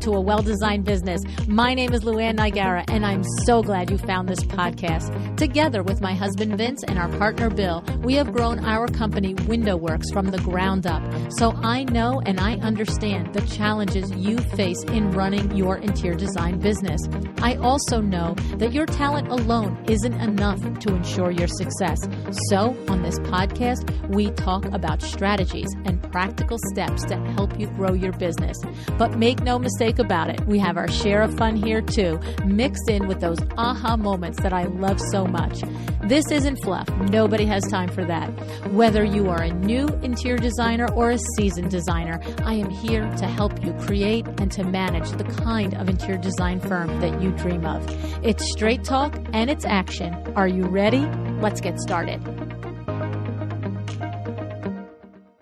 to A Well-Designed Business. My name is Luann Nigara, and I'm so glad you found this podcast. Together with my husband Vince and our partner Bill, we have grown our company WindowWorks from the ground up. So I know and I understand the challenges you face in running your interior design business. I also know that your talent alone isn't enough to ensure your success. So on this podcast, we talk about strategies and practical steps to help you grow your business. But make no mistake about it, we have our share of fun here too, mixed in with those aha moments that I love so much. This isn't fluff. Nobody has time for that. Whether you are a new interior designer or a seasoned designer, I am here to help you create and to manage the kind of interior design firm that you dream of. It's straight talk and it's action. Are you ready? Let's get started.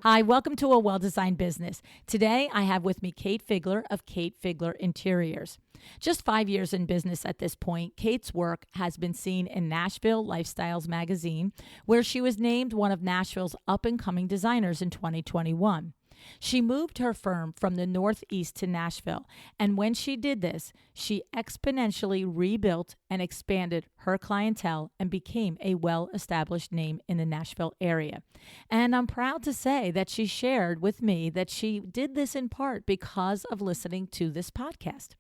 Hi, welcome to A Well-Designed Business. Today, I have with me Kate Figler of Kate Figler Interiors. Just 5 years in business at this point, Kate's work has been seen in Nashville Lifestyles magazine, where she was named one of Nashville's up-and-coming designers in 2021. She moved her firm from the Northeast to Nashville, and when she did this, she exponentially rebuilt and expanded her clientele and became a well-established name in the Nashville area. And I'm proud to say that she shared with me that she did this in part because of listening to this podcast.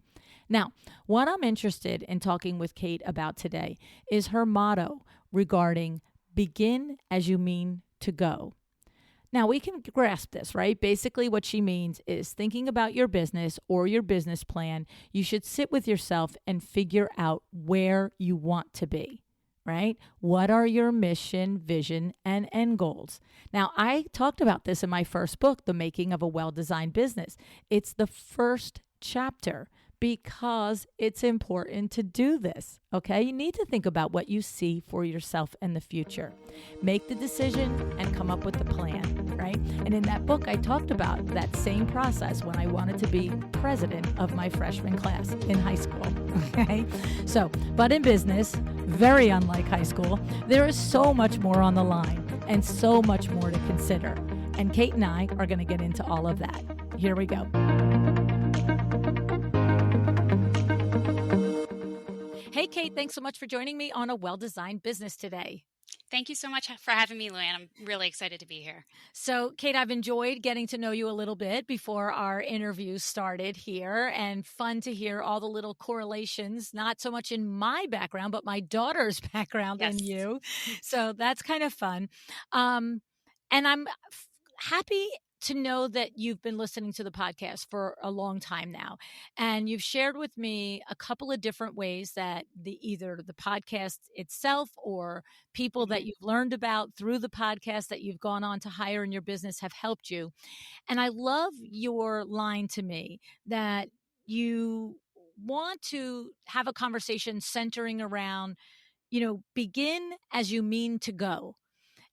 Now, what I'm interested in talking with Kate about today is her motto regarding begin as you mean to go. Now, we can grasp this, right? Basically, what she means is thinking about your business or your business plan, you should sit with yourself and figure out where you want to be, right? What are your mission, vision, and end goals? Now, I talked about this in my first book, The Making of a Well-Designed Business. It's the first chapter because it's important to do this, okay? You need to think about what you see for yourself in the future. Make the decision and come up with the plan, right? And in that book, I talked about that same process when I wanted to be president of my freshman class in high school, okay? So, but in business, very unlike high school, there is so much more on the line and so much more to consider. And Kate and I are going to get into all of that. Here we go. Hey, Kate, thanks so much for joining me on A Well-Designed Business today. Thank you so much for having me, Luann. I'm really excited to be here. So, Kate, I've enjoyed getting to know you a little bit before our interview started here, and fun to hear all the little correlations, not so much in my background, but my daughter's background in you. So that's kind of fun. And I'm happy to know that you've been listening to the podcast for a long time now. And you've shared with me a couple of different ways that either the podcast itself or people that you've learned about through the podcast that you've gone on to hire in your business have helped you. And I love your line to me that you want to have a conversation centering around, begin as you mean to go.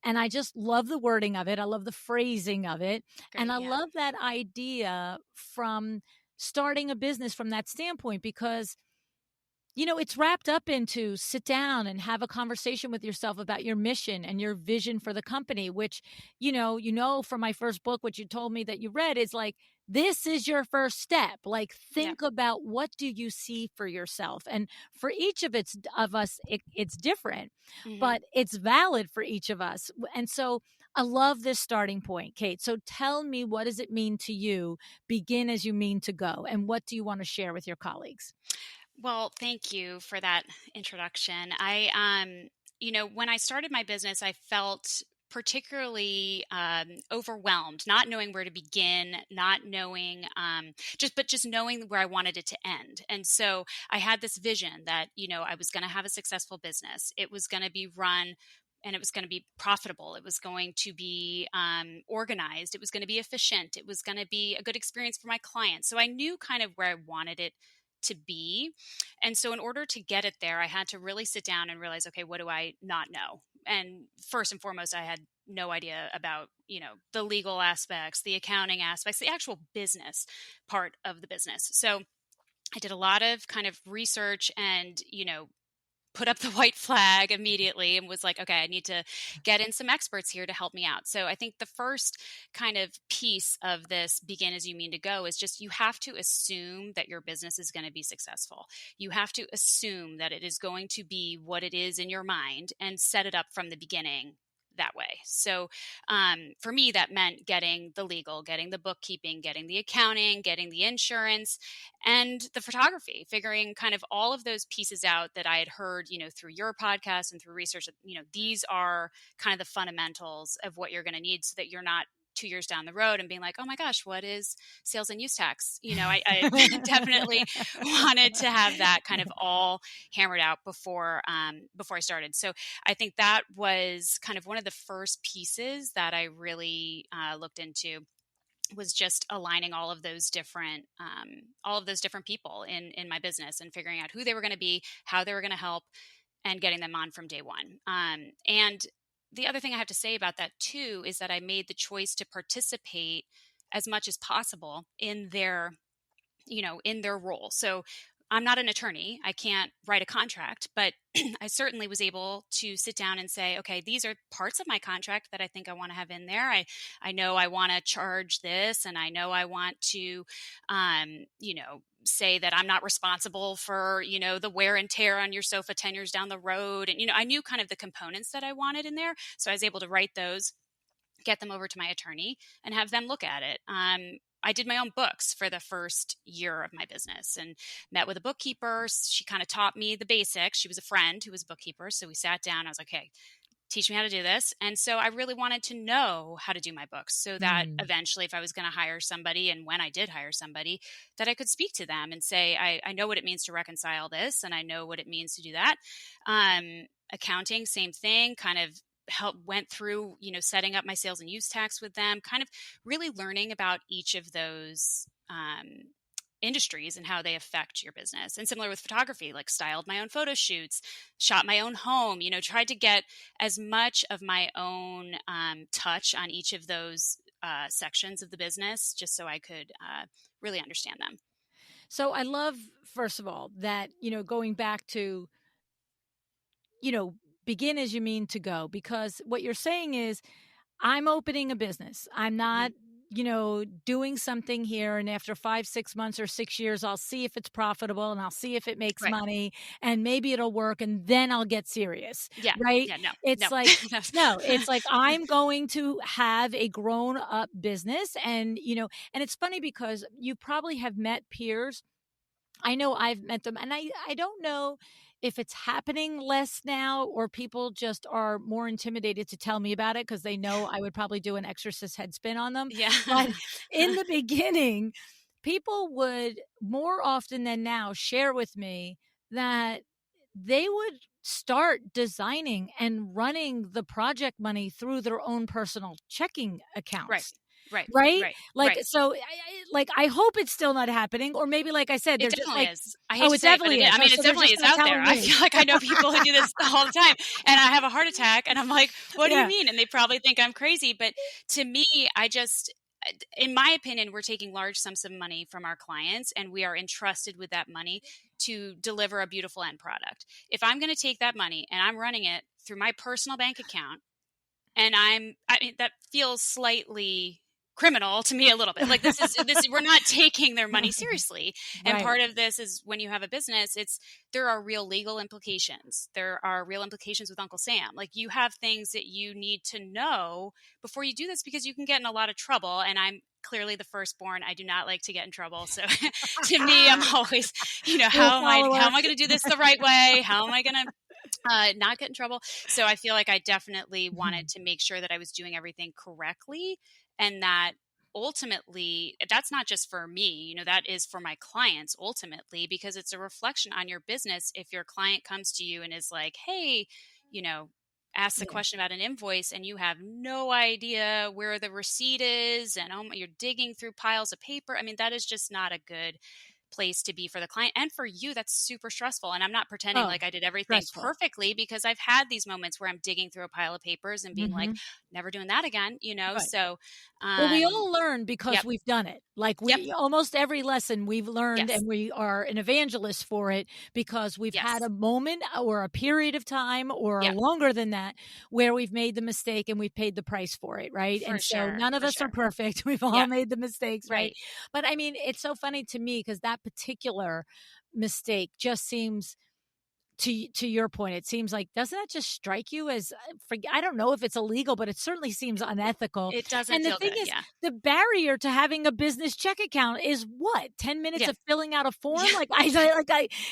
And I just love the wording of it. I love the phrasing of it. Great, and I love that idea from starting a business from that standpoint because, it's wrapped up into sit down and have a conversation with yourself about your mission and your vision for the company, which, from my first book, what you told me that you read is like, this is your first step. Like, think about what do you see for yourself? And for each of us, it's different, but it's valid for each of us. And so I love this starting point, Kate. So tell me, what does it mean to you? Begin as you mean to go. And what do you want to share with your colleagues? Well, thank you for that introduction. When I started my business, I felt particularly overwhelmed, not knowing where to begin, not knowing, just knowing where I wanted it to end. And so I had this vision that, I was going to have a successful business. It was going to be run and it was going to be profitable. It was going to be organized. It was going to be efficient. It was going to be a good experience for my clients. So I knew kind of where I wanted it to be. And so in order to get it there, I had to really sit down and realize, okay, what do I not know? And first and foremost, I had no idea about, the legal aspects, the accounting aspects, the actual business part of the business. So I did a lot of kind of research and, put up the white flag immediately and was like, okay, I need to get in some experts here to help me out. So I think the first kind of piece of this begin as you mean to go is just you have to assume that your business is going to be successful. You have to assume that it is going to be what it is in your mind and set it up from the beginning that way. So for me, that meant getting the legal, getting the bookkeeping, getting the accounting, getting the insurance, and the photography, figuring kind of all of those pieces out that I had heard, through your podcast and through research. These are kind of the fundamentals of what you're going to need so that you're not 2 years down the road and being like, oh my gosh, what is sales and use tax? I definitely wanted to have that kind of all hammered out before I started. So I think that was kind of one of the first pieces that I really looked into, was just aligning all of those different people in my business and figuring out who they were going to be, how they were going to help, and getting them on from day one. And the other thing I have to say about that too is that I made the choice to participate as much as possible in their role. So I'm not an attorney. I can't write a contract, but I certainly was able to sit down and say, okay, these are parts of my contract that I think I want to have in there. I know I want to charge this, and I know I want to, say that I'm not responsible for, the wear and tear on your sofa 10 years down the road. And, I knew kind of the components that I wanted in there. So I was able to write those, get them over to my attorney, and have them look at it. I did my own books for the first year of my business and met with a bookkeeper. She kind of taught me the basics. She was a friend who was a bookkeeper. So we sat down. I was like, hey, teach me how to do this. And so I really wanted to know how to do my books so that eventually, if I was going to hire somebody, and when I did hire somebody, that I could speak to them and say, I know what it means to reconcile this, and I know what it means to do that. Accounting, same thing, kind of went through, setting up my sales and use tax with them, kind of really learning about each of those industries and how they affect your business. And similar with photography, like styled my own photo shoots, shot my own home, tried to get as much of my own touch on each of those sections of the business, just so I could really understand them. So I love, first of all, that, going back to, begin as you mean to go, because what you're saying is, I'm opening a business. I'm not, doing something here, and after 5, 6 months or 6 years, I'll see if it's profitable and I'll see if it makes Right. money, and maybe it'll work, and then I'll get serious. Yeah. Right. Yeah. No. It's No. like, no, it's like, I'm going to have a grown up business. And, and it's funny because you probably have met peers. I know I've met them, and I don't know if it's happening less now, or people just are more intimidated to tell me about it because they know I would probably do an exorcist head spin on them. Yeah. But in the beginning, people would more often than now share with me that they would start designing and running the project money through their own personal checking Right. accounts. Right. Right? Right. Like, Right. so I hope it's still not happening, or maybe, like I said, they're It just definitely like, is. I hate oh, to it say it, but it definitely is. is. I Oh, mean, it so they're definitely just is not out there. telling I me. feel like I know people who do this the whole time, and I have a heart attack, and I'm like, what do you Yeah. mean? And they probably think I'm crazy. But to me, in my opinion, we're taking large sums of money from our clients, and we are entrusted with that money to deliver a beautiful end product. If I'm going to take that money and I'm running it through my personal bank account, and that feels slightly criminal to me a little bit. Like we're not taking their money seriously. And Right. part of this is, when you have a business, there are real legal implications. There are real implications with Uncle Sam. Like, you have things that you need to know before you do this, because you can get in a lot of trouble. And I'm clearly the firstborn. I do not like to get in trouble. So to me, I'm always, Rule how am follower. I going to do this the right way? How am I going to not get in trouble? So I feel like I definitely wanted to make sure that I was doing everything correctly, and that ultimately, that's not just for me, that is for my clients ultimately, because it's a reflection on your business. If your client comes to you and is like, hey, ask the Yeah. question about an invoice, and you have no idea where the receipt is, and you're digging through piles of paper. I mean, that is just not a good place to be for the client and for you. That's super stressful. And I'm not pretending Oh, like I did everything stressful. perfectly, because I've had these moments where I'm digging through a pile of papers and being like, Hmm. never doing that again, Right. So, Well, we um, all learn because yep, we've done it. Like yep, we almost every lesson we've learned, yes, and we are an evangelist for it because we've had yes, a moment or a period of time or yep, longer than that where we've made the mistake and we've paid the price for it, right? And so none of for us are sure. perfect. We've all Yeah, made the mistakes, right? right. But I mean, it's so funny to me because that particular mistake just seems to your point, it seems like doesn't that just strike you as I don't know if it's illegal, but it certainly seems unethical. It doesn't And the feel thing good. is, Yeah. the barrier to having a business check account is what? 10 minutes Yeah. of filling out a form? Yeah. Like I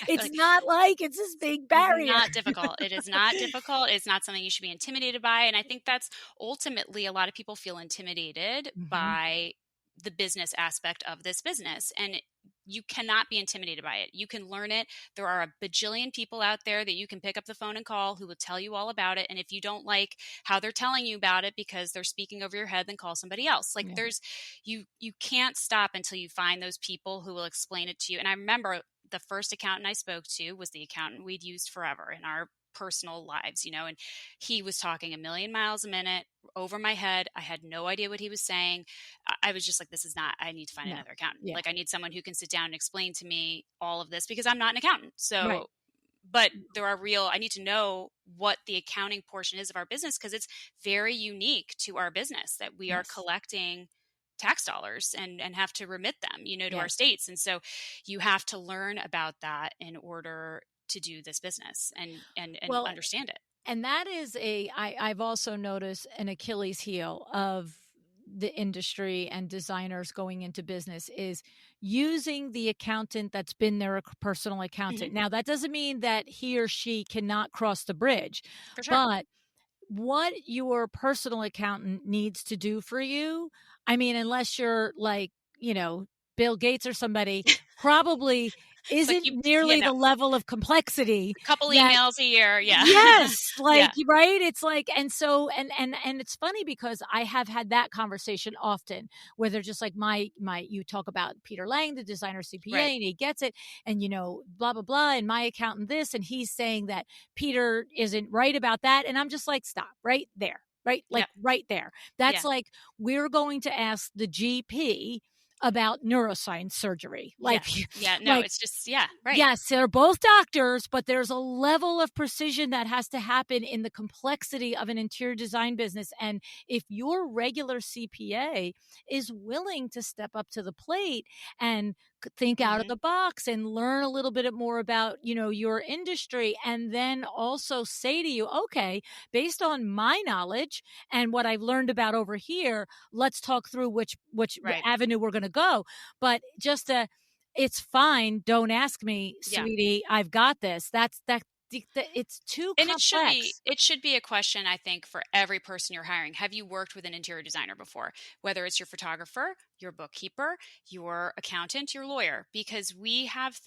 it's Like, not like it's this big barrier. not difficult. It is not difficult. It's not something you should be intimidated by. And I think that's ultimately, a lot of people feel intimidated Mhm. by the business aspect of this business. And you cannot be intimidated by it. You can learn it. There are a bajillion people out there that you can pick up the phone and call who will tell you all about it. And if you don't like how they're telling you about it because they're speaking over your head, then call somebody else. Like, Yeah. you can't stop until you find those people who will explain it to you. And I remember the first accountant I spoke to was the accountant we'd used forever in our personal lives, and he was talking a million miles a minute over my head. I had no idea what he was saying. I was just like, this is not, I need to find No. another accountant. Yeah. Like, I need someone who can sit down and explain to me all of this, because I'm not an accountant. Right. So, but there are real, I need to know what the accounting portion is of our business, because it's very unique to our business that we are Yes. collecting tax dollars and have to remit them, to our Yes. states. And so you have to learn about that in order to do this business and Well, understand it. and that is I've also noticed an Achilles heel of the industry and designers going into business is using the accountant that's been their personal Hmm. accountant. Now, that doesn't mean that he or she cannot cross the bridge, For sure. but what your personal accountant needs to do for you, I mean, unless you're like, Bill Gates or somebody, probably It's like isn't you, yeah, nearly no, the level of complexity a couple that emails a year. Yeah. yes, like, Yeah. right? It's like and so and it's funny because I have had that conversation often where they're just like my you talk about Peter Lang, the designer CPA, Right. and he gets it, and blah blah blah, and my accountant this, and he's saying that Peter isn't right about that, and I'm just like, stop right there. Right? Like Yeah. right there. That's Yeah. like we're going to ask the GP about neuroscience surgery. Like Yes. Yeah. No, like it's just, yeah. Right. yes, they're both doctors, but there's a level of precision that has to happen in the complexity of an interior design business. And if your regular CPA is willing to step up to the plate and think out of Hmm. the box and learn a little bit more about, your industry, and then also say to you, okay, based on my knowledge and what I've learned about over here, let's talk through which Right. avenue we're going to go. But just a it's fine. Don't ask me, Yeah. sweetie. I've got this. It's too And complex. it should be a question, I think, for every person you're hiring. Have you worked with an interior designer before? Whether it's your photographer, your bookkeeper, your accountant, your lawyer, because we have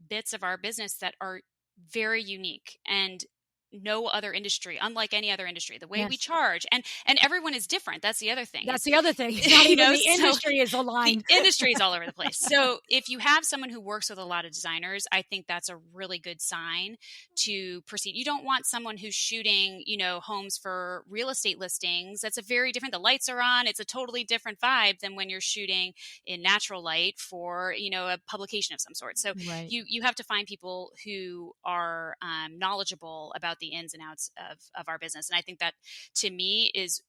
bits of our business that are very unique and no other industry, unlike any other industry, the way we Yes. charge, and everyone is different. That's the other thing That's is, the other thing. It's not even the so industry is the aligned. industry is all over the place. So if you have someone who works with a lot of designers, I think that's a really good sign to proceed. You don't want someone who's shooting, homes for real estate listings. That's a very different, the lights are on. It's a totally different vibe than when you're shooting in natural light for, a publication of some sort. So Right. you have to find people who are knowledgeable about the ins and outs of our business. And I think that, to me, is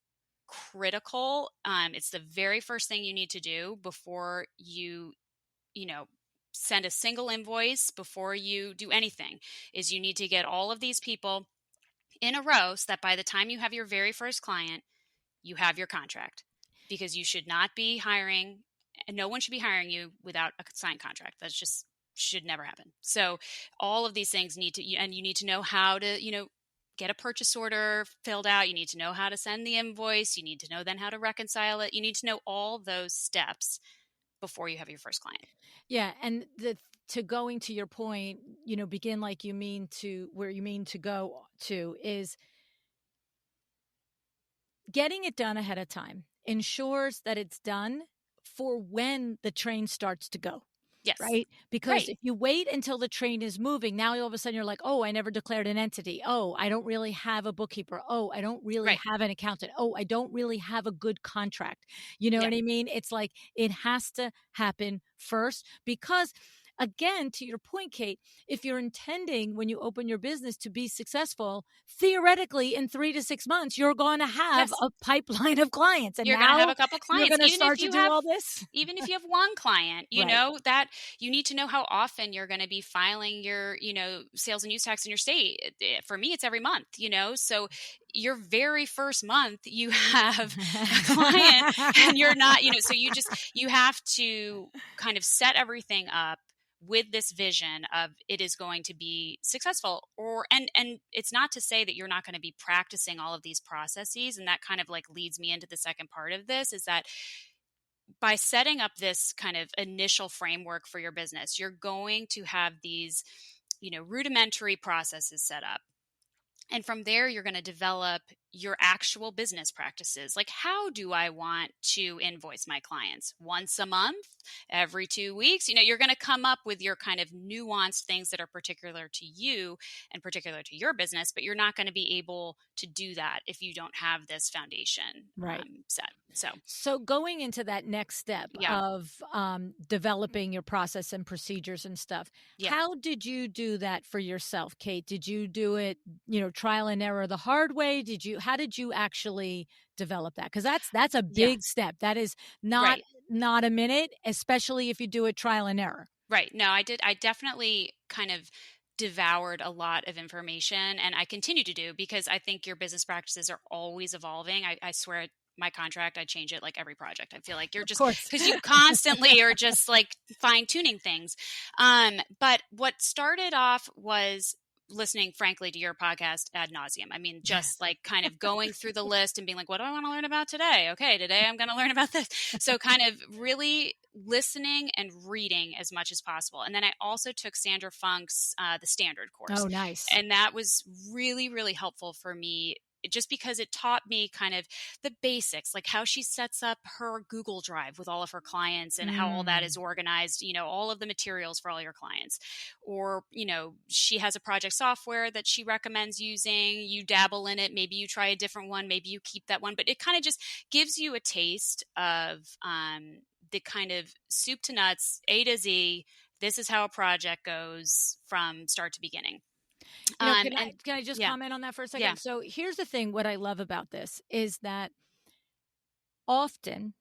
critical. It's the very first thing you need to do before you know, send a single invoice, before you do anything, is you need to get all of these people in a row so that by the time you have your very first client, you have your contract. Because you should not be hiring, and no one should be hiring you without a signed contract. That's just should never happen. So all of these things and you need to know how to, get a purchase order filled out. You need to know how to send the invoice. You need to know then how to reconcile it. You need to know all those steps before you have your first client. Yeah. And to going to your point, begin like you mean to where you mean to go to is getting it done ahead of time ensures that it's done for when the train starts to go. Yes. right? Because Right. if you wait until the train is moving, now all of a sudden you're like, oh, I never declared an entity. Oh, I don't really have a bookkeeper. Oh, I don't really Right. have an accountant. Oh, I don't really have a good contract. You know Yeah. what I mean? It's like it has to happen first because, again, to your point, Kate, if you're intending when you open your business to be successful, theoretically in 3 to 6 months, you're going to have Yes. a pipeline of clients. And You're going to have now a couple you're clients, going to start to do all this. even if you have one client, Right. that you need to know how often you're going to be filing your, sales and use tax in your state. For me, it's every month, so your very first month you have a client and you're not, so you have to kind of set everything up with this vision of it is going to be successful, and it's not to say that you're not going to be practicing all of these processes. And that kind of like leads me into the second part of this, is that by setting up this kind of initial framework for your business, you're going to have these, rudimentary processes set up. And from there, you're going to develop your actual business practices. Like, how do I want to invoice my clients? Once a month, every 2 weeks? You're going to come up with your kind of nuanced things that are particular to you and particular to your business, but you're not going to be able to do that if you don't have this foundation Right. set. So going into that next step Yeah, of developing your process and procedures and stuff, yeah, how did you do that for yourself, Kate? Did you do it, trial and error the hard way? How did you actually develop that? Because that's a yeah, big step. That is not right. not a minute, especially if you do it trial and error. Right. No, I did. I definitely kind of devoured a lot of information, and I continue to do, because I think your business practices are always evolving. I swear my contract, I change it like every project. I feel like you're Of just, course. because you constantly are just like fine tuning things. But what started off was listening, frankly, to your podcast ad nauseum. I mean, just like kind of going through the list and being like, what do I want to learn about today? Okay, today I'm going to learn about this. So kind of really listening and reading as much as possible. And then I also took Sandra Funk's The Standard course. Oh, nice. And that was really, really helpful for me, just because it taught me kind of the basics, like how she sets up her Google Drive with all of her clients and how all that is Mm. organized, all of the materials for all your clients. Or, she has a project software that she recommends using. You dabble in it. Maybe you try a different one. Maybe you keep that one. But it kind of just gives you a taste of the kind of soup to nuts, A to Z. This is how a project goes from start to beginning. Can And I just yeah, comment on that for a yeah, second? So here's the thing, what I love about this is that often,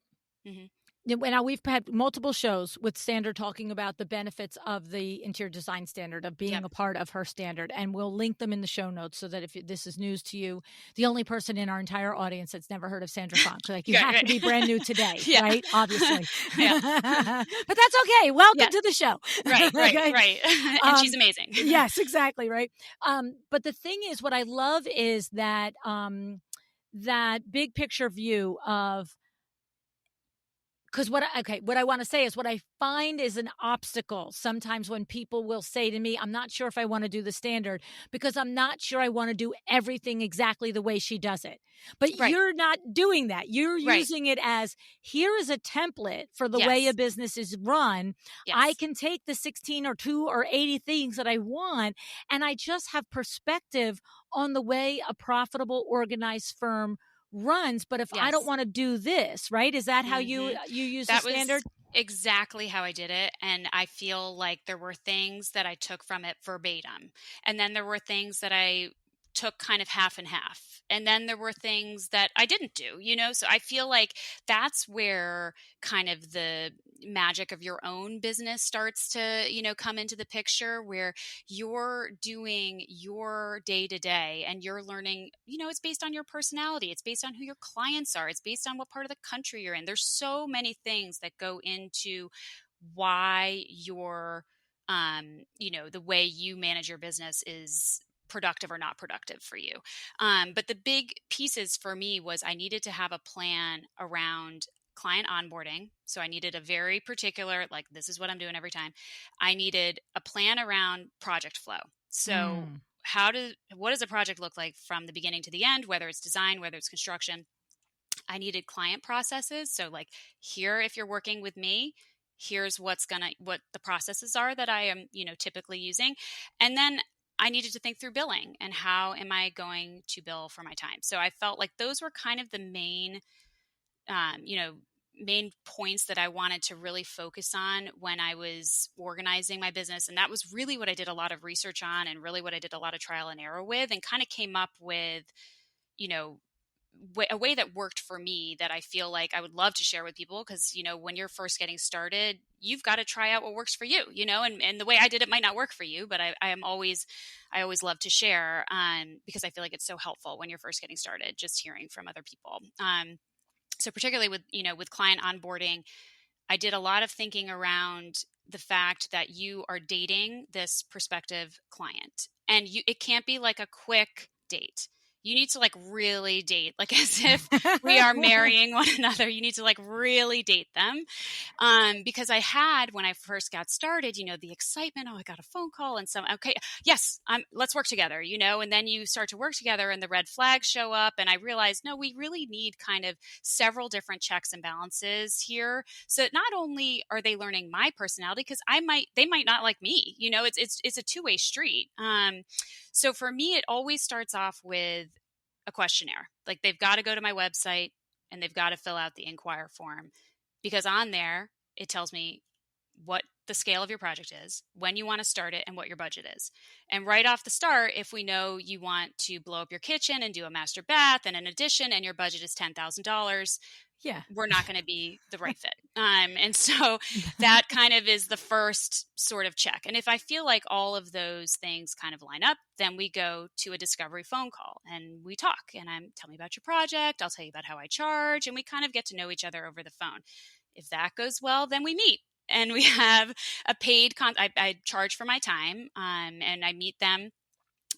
hmm, now we've had multiple shows with Sandra talking about the benefits of the interior design standard, of being yep, a part of her standard, and we'll link them in the show notes so that if this is news to you, the only person in our entire audience that's never heard of Sandra Funk, like you right, have to be right, brand new today, yeah, right? Obviously, yeah, but that's okay. Welcome yeah, to the show. right, right, Okay. right, and she's Um, amazing. yes, exactly, right. But the thing is, what I love is that that big picture view of, because what I want to say is what I find is an obstacle sometimes when people will say to me, I'm not sure if I want to do the standard because I'm not sure I want to do everything exactly the way she does it. But Right, you're not doing that. You're right, using it as, here is a template for the way a yes, business is run. I yes, can take the 16 or 2 or 80 things that I want, and I just have perspective on the way a profitable, organized firm runs. But if I don't yes. want to do this, right? Is that how Hmm. you use the That was standard? exactly how I did it. And I feel like there were things that I took from it verbatim. And then there were things that I took kind of half and half. And then there were things that I didn't do, So I feel like that's where kind of the magic of your own business starts to, come into the picture, where you're doing your day to day and you're learning, it's based on your personality. It's based on who your clients are. It's based on what part of the country you're in. There's so many things that go into why the way you manage your business is productive or not productive for you. But the big pieces for me was I needed to have a plan around client onboarding. So I needed a very particular, like, this is what I'm doing every time. I needed a plan around project flow. So Mm. what does a project look like from the beginning to the end, whether it's design, whether it's construction? I needed client processes. So, like, here, if you're working with me, Here's what the processes are that I am, typically using. And then I needed to think through billing and how am I going to bill for my time. So I felt like those were kind of the um, you know, main points that I wanted to really focus on when I was organizing my business. And that was really what I did a lot of research on, and really what I did a lot of trial and error with, and kind of came up with, you know, a way that worked for me that I feel like I would love to share with people. Because, when you're first getting started, you've got to try out what works for you, and the way I did it might not work for you, but I always love to share, because I feel like it's so helpful when you're first getting started, just hearing from other people. So particularly with client onboarding, I did a lot of thinking around the fact that you are dating this prospective client, and it can't be like a quick date. You need to like really date, like as if we are marrying one another. You need to like really date them. Because I had, when I first got started, the excitement, oh, I got a phone call and okay, yes, let's work together, and then you start to work together and the red flags show up. And I realized, no, we really need kind of several different checks and balances here. So that not only are they learning my personality, because they might not like me, it's a two-way street. So for me, it always starts off with a questionnaire. Like they've got to go to my website and they've got to fill out the inquire form, because on there, it tells me what the scale of your project is, when you want to start it, and what your budget is. And right off the start, if we know you want to blow up your kitchen and do a master bath and an addition, and your budget is $10,000, Yeah. we're not going to be the right fit. And so that kind of is the first sort of check. And if I feel like all of those things kind of line up, then we go to a discovery phone call and we talk, and tell me about your project. I'll tell you about how I charge, and we kind of get to know each other over the phone. If that goes well, then we meet and we have a paid I charge for my time, and I meet them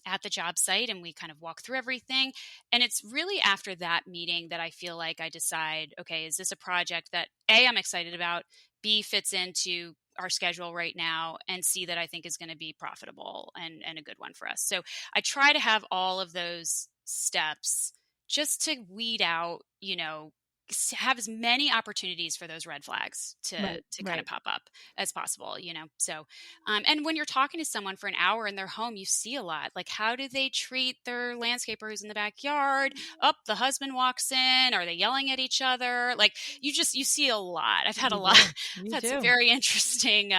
at the job site and we kind of walk through everything. And it's really after that meeting that I feel like I decide, okay, is this a project that A, I'm excited about, B, fits into our schedule right now, and C, that I think is going to be profitable and a good one for us. So I try to have all of those steps just to weed out, have as many opportunities for those red flags Right. to kind of Right. pop up as possible. So and when you're talking to someone for an hour in their home, you see a lot. Like, how do they treat their landscaper who's in the backyard? Up, the husband walks in. Are they yelling at each other? Like, you see a lot. I've had a You lot. do. I've You had some do. very interesting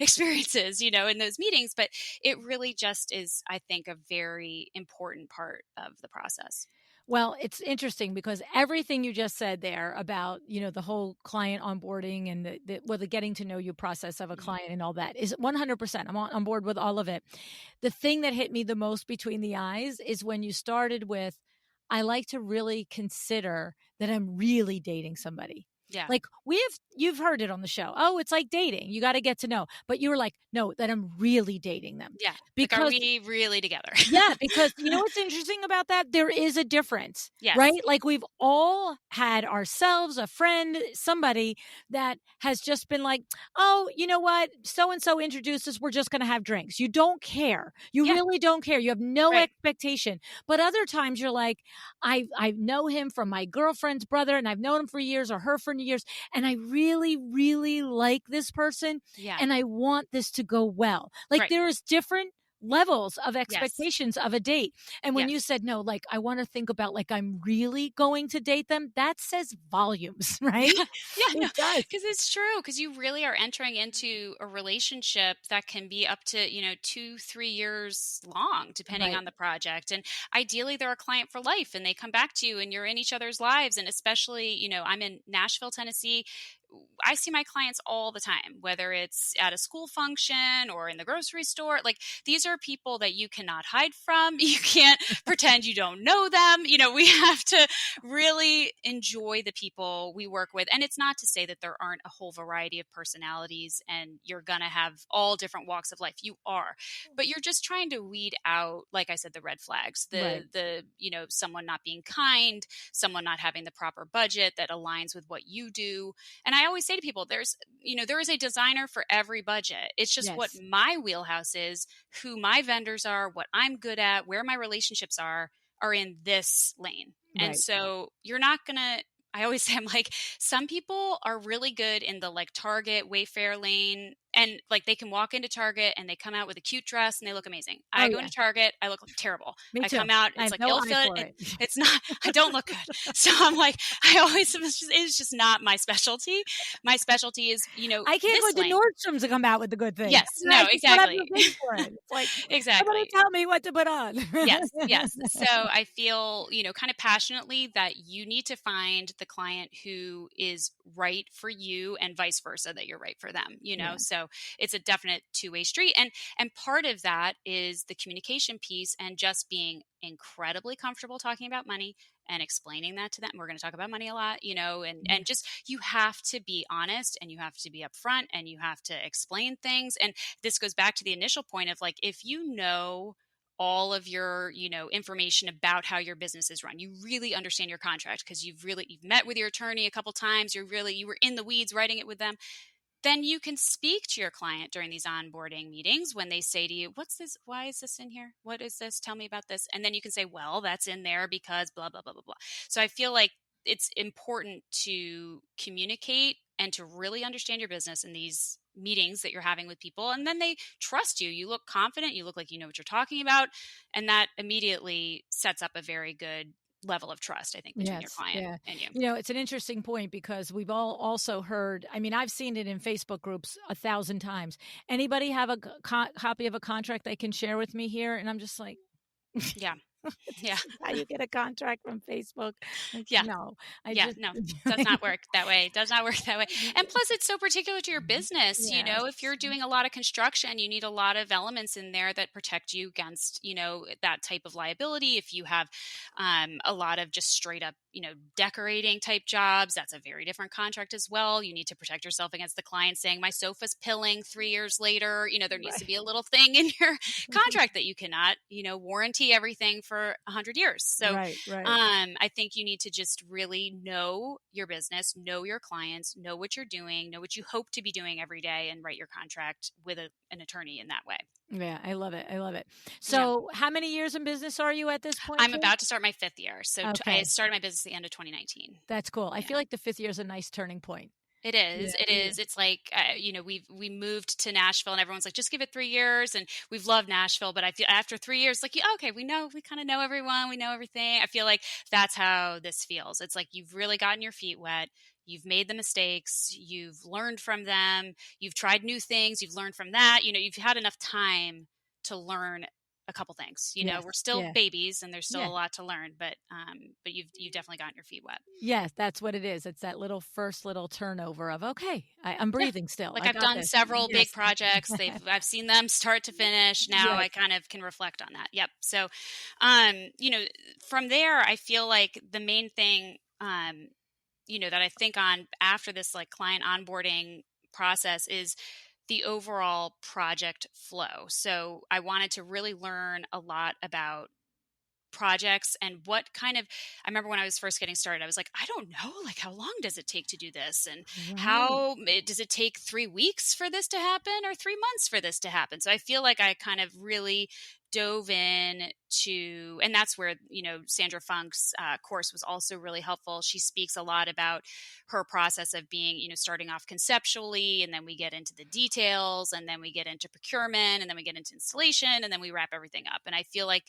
experiences, in those meetings. But it really just is, I think, a very important part of the process. Well, it's interesting because everything you just said there about, the whole client onboarding and the getting to know you process of a Mhm. client and all that is 100%. I'm on board with all of it. The thing that hit me the most between the eyes is when you started with, I like to really consider that I'm really dating somebody. Yeah. Like you've heard it on the show. Oh, it's like dating. You got to get to know. But you were like, no, that I'm really dating them Yeah. Like, are because we really together? yeah, because you know what's interesting about that? There is a difference, right? Yes. Like we've all had ourselves, a friend, somebody that has just been like, oh, you know what? So and so introduced us. We're just going to have drinks. You don't care. You Yeah. really don't care. You have no Right. expectation. But other times you're like, I know him from my girlfriend's brother, and I've known him for years or her for years, and I really, really like this person, Yeah. and I want this to go well. Like Right. there is different levels of Yes. expectations of a date. And when you Yes. said, no, like, I want to think about like, I'm really going to date them, that says volumes, right? Yeah. Yeah, no, It does. because it's true. Because you really are entering into a relationship that can be up to, 2-3 years long, depending Right. on the project. And ideally, they're a client for life and they come back to you and you're in each other's lives. And especially, I'm in Nashville, Tennessee. I see my clients all the time, whether it's at a school function or in the grocery store. Like, these are people that you cannot hide from. You can't pretend you don't know them. We have to really enjoy the people we work with. And it's not to say that there aren't a whole variety of personalities and you're going to have all different walks of life. You are, but you're just trying to weed out, like I said, the red flags, Right. someone not being kind, someone not having the proper budget that aligns with what you do. And I always say to people, there is a designer for every budget. It's just what Yes. my wheelhouse is, who my vendors are, what I'm good at, where my relationships are in this lane. And Right. so you're not going to I always say, I'm like, some people are really good in the like Target, Wayfair lane, and like they can walk into Target and they come out with a cute dress and they look amazing. Oh I go yeah, into Target, I look terrible. me I too. come out, I it's have like no ill eye fit. for it. It's not, I don't look good. So I'm like, I always, it's just not my specialty. My specialty is, I can't go this to lane. Nordstrom's to come out with the good things. Yes, I no, just don't have the exactly. face for it. It's like, somebody Exactly. tell me what to put on. Yes, yes. So I feel, kind of passionately that you need to find the client who is right for you and vice versa, that you're right for them. Yeah. So it's a definite two-way street. And part of that is the communication piece and just being incredibly comfortable talking about money and explaining that to them. We're going to talk about money a lot, and just you have to be honest and you have to be upfront and you have to explain things. And this goes back to the initial point of like, if you know all of your information about how your business is run, you really understand your contract because you've met with your attorney a couple times, you were in the weeds writing it with them, then you can speak to your client during these onboarding meetings when they say to you, what's this, why is this in here, what is this, tell me about this, and then you can say, well, that's in there because blah blah blah blah blah. So I feel like it's important to communicate and to really understand your business in these meetings that you're having with people, and then they trust you. You look confident, you look like you know what you're talking about, and that immediately sets up a very good level of trust, I think, between your Yes, client yeah. and you. It's an interesting point because we've all also heard, I mean, I've seen it in Facebook groups 1,000 times. Anybody have a copy of a contract they can share with me here? And I'm just like, Yeah. Yeah. this is how you get a contract from Facebook. Like, Yeah. no, I Yeah, just, no, does not work that way. Does not work that way. And plus, it's so particular to your business. If yes, you're doing a lot of construction, you need a lot of elements in there that protect you against, that type of liability. If you have a lot of just straight up, decorating type jobs, that's a very different contract as well. You need to protect yourself against the client saying, my sofa's pilling 3 years later. There needs to right, be a little thing in your contract that you cannot, warranty everything for 100 years. So, right, right. I think you need to just really know your business, know your clients, know what you're doing, know what you hope to be doing every day, and write your contract with an attorney in that way. Yeah, I love it. I love it. Yeah. So, how many years in business are you at this point, I'm Kate? about to start my fifth year. So I Okay, started my business at the end of 2019. that's cool. I Yeah. feel like the fifth year is a nice turning point. It is. Yeah, It yeah. is. It's like we moved to Nashville, and everyone's like, just give it 3 years, and we've loved Nashville. But I feel after 3 years, like, yeah, okay, we kind of know everyone, we know everything. I feel like that's how this feels. It's like you've really gotten your feet wet. You've made the mistakes. You've learned from them. You've tried new things. You've learned from that. You've had enough time to learn a couple things. Yes, We're still yeah, babies, and there's still yeah. a lot to learn. But you've definitely gotten your feet wet. Yes, that's what it is. It's that first little turnover of, okay, I'm Yeah. breathing still. Like I I've got done this. several big Yes. projects. I've seen them start to finish. Now Yes. I kind of can reflect on that. Yep. So, you know, from there, I feel like the main thing, that I think on after this like client onboarding process is the overall project flow. So I wanted to really learn a lot about projects and what kind of I remember when I was first getting started, I was like, I don't know, like how long does it take to do this, and Right. does it take 3 weeks for this to happen or 3 months for this to happen? So I feel like I kind of really dove in to, and that's where Sandra Funk's course was also really helpful. She speaks a lot about her process of being starting off conceptually, and then we get into the details, and then we get into procurement, and then we get into installation, and then we wrap everything up. And I feel like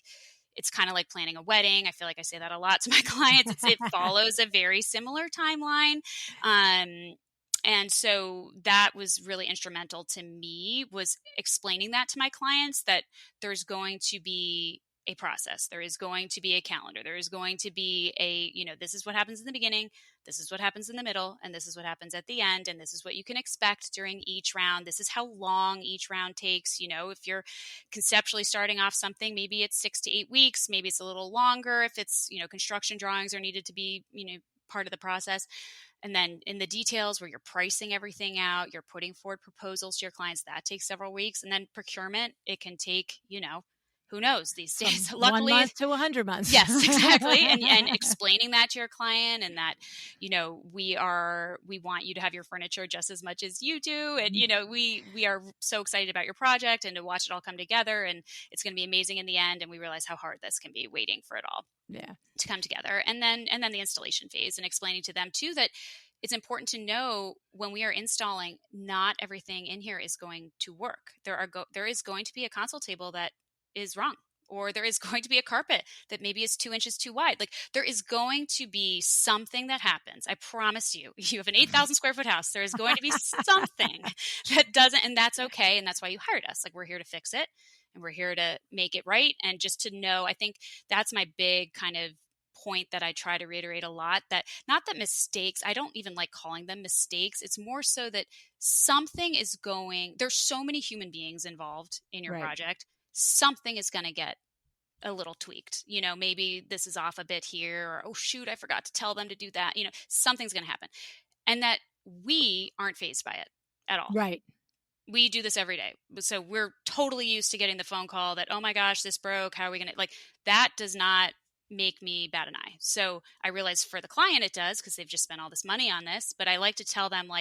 it's kind of like planning a wedding. I feel like I say that a lot to my clients. It follows a very similar timeline. And so that was really instrumental to me, was explaining that to my clients, that there's going to be a process. There is going to be a calendar. There is going to be this is what happens in the beginning. This is what happens in the middle, and this is what happens at the end. And this is what you can expect during each round. This is how long each round takes. If you're conceptually starting off something, maybe it's 6 to 8 weeks, maybe it's a little longer. If it's, construction drawings are needed to be, part of the process. And then in the details where you're pricing everything out, you're putting forward proposals to your clients, that takes several weeks. And then procurement, it can take, who knows these From days? 1 Luckily, month to 100 months. yes, exactly. And explaining that to your client, and that, we want you to have your furniture just as much as you do. And, we are so excited about your project and to watch it all come together, and it's going to be amazing in the end. And we realize how hard this can be, waiting for it all Yeah. to come together. And then the installation phase, and explaining to them too that it's important to know, when we are installing, not everything in here is going to work. There is going to be a console table that is wrong, or there is going to be a carpet that maybe is 2 inches too wide. Like, there is going to be something that happens. I promise you, you have an 8,000 square foot house. There is going to be something that doesn't, and that's okay. And that's why you hired us. Like, we're here to fix it, and we're here to make it right. And just to know, I think that's my big kind of point that I try to reiterate a lot, that not that mistakes, I don't even like calling them mistakes. It's more so that there's so many human beings involved in your Right. project. Something is going to get a little tweaked. Maybe this is off a bit here, or, oh shoot, I forgot to tell them to do that. Something's going to happen. And that we aren't fazed by it at all. Right. We do this every day. So we're totally used to getting the phone call that, oh my gosh, this broke. How are we going to, that does not make me bat an eye. So I realize for the client it does, because they've just spent all this money on this. But I like to tell them,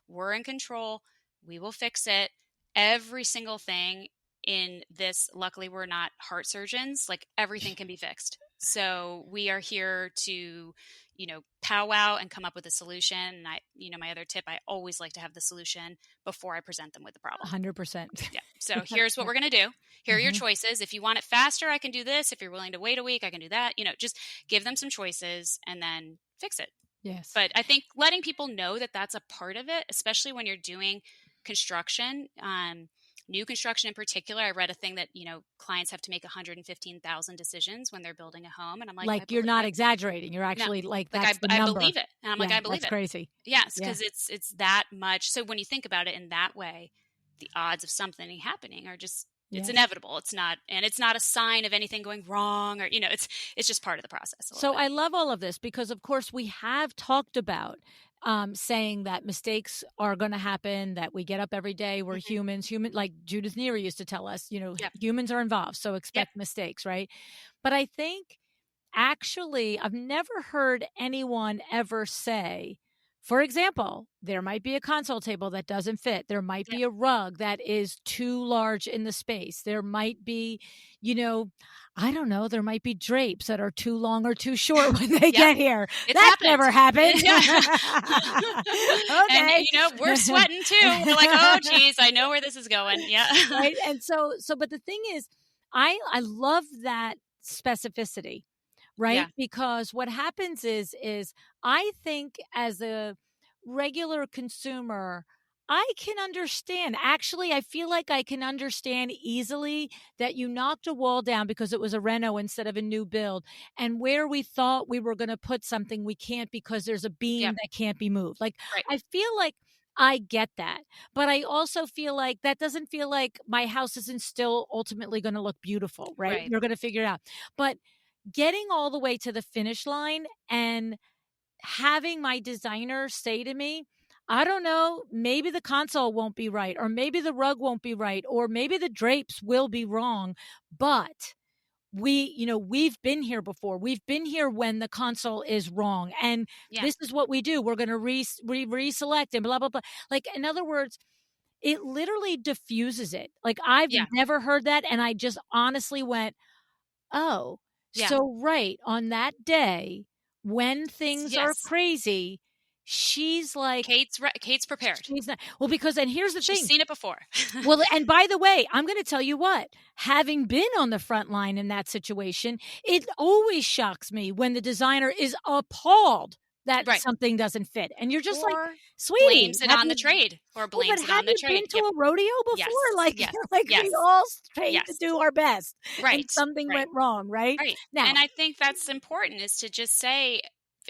we're in control. We will fix it. Every single thing in this, luckily we're not heart surgeons, everything can be fixed. So we are here to, powwow and come up with a solution. And my other tip, I always like to have the solution before I present them with the problem. 100%. Yeah. So here's what we're going to do. Here are your choices. If you want it faster, I can do this. If you're willing to wait a week, I can do that. Just give them some choices and then fix it. Yes. But I think letting people know that that's a part of it, especially when you're doing construction, new construction in particular. I read a thing that, clients have to make 115,000 decisions when they're building a home. And I'm like, you're not exaggerating. You're actually that's the I number. believe it. And I'm I believe that's it. crazy. Yes. Because it's that much. So when you think about it in that way, the odds of something happening are just, it's inevitable. It's not a sign of anything going wrong, or, it's just part of the process. So I love all of this, because of course we have talked about saying that mistakes are going to happen, that we get up every day. We're humans, like Judith Neary used to tell us, humans are involved. So expect mistakes, right? But I think actually I've never heard anyone ever say, for example, there might be a console table that doesn't fit. There might be a rug that is too large in the space. There might be, I don't know, there might be drapes that are too long or too short when they get here. That's never happened. Okay. And, we're sweating too. We're like, oh, geez, I know where this is going. Yeah. Right. And so, but the thing is, I love that specificity. Right. Yeah. Because what happens is I think as a regular consumer, I can understand. Actually, I feel like I can understand easily that you knocked a wall down because it was a reno instead of a new build. And where we thought we were going to put something, we can't, because there's a beam that can't be moved. I feel like I get that. But I also feel like that doesn't feel like my house isn't still ultimately going to look beautiful. Right. You're going to figure it out. But getting all the way to the finish line and having my designer say to me, I don't know, maybe the console won't be right, or maybe the rug won't be right, or maybe the drapes will be wrong, but we've been here before. We've been here when the console is wrong, and this is what we do. We're going to reselect and blah, blah, blah. In other words, it literally diffuses it. I've never heard that. And I just honestly went, oh, so right on that day when things are crazy, she's like, Kate's prepared. She's not, because, and here's the thing. She's seen it before. Well, and by the way, I'm going to tell you what, having been on the front line in that situation, it always shocks me when the designer is appalled that something doesn't fit. And you're just sweetie. Blames it on the trade, or blames it on the trade. Have you been to a rodeo before? We all trained to do our best. Right. And something went wrong, right? Right. Now, and I think that's important, is to just say,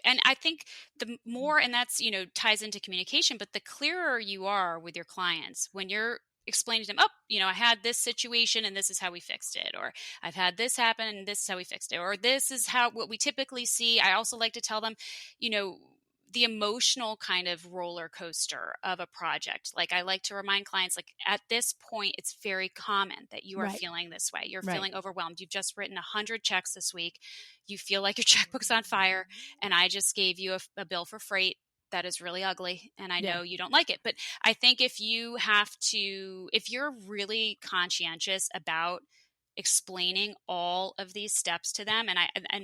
and I think the more, and that's, ties into communication, but the clearer you are with your clients when you're explaining to them, I had this situation and this is how we fixed it, or I've had this happen and this is how we fixed it, or this is what we typically see. I also like to tell them, the emotional kind of roller coaster of a project. Like, I like to remind clients, like, at this point, it's very common that you are Right. feeling this way. You're Right. feeling overwhelmed. You've just written 100 checks this week. You feel like your checkbook's on fire, and I just gave you a bill for freight that is really ugly, and I Yeah. know you don't like it. But I think if you're really conscientious about explaining all of these steps to them, and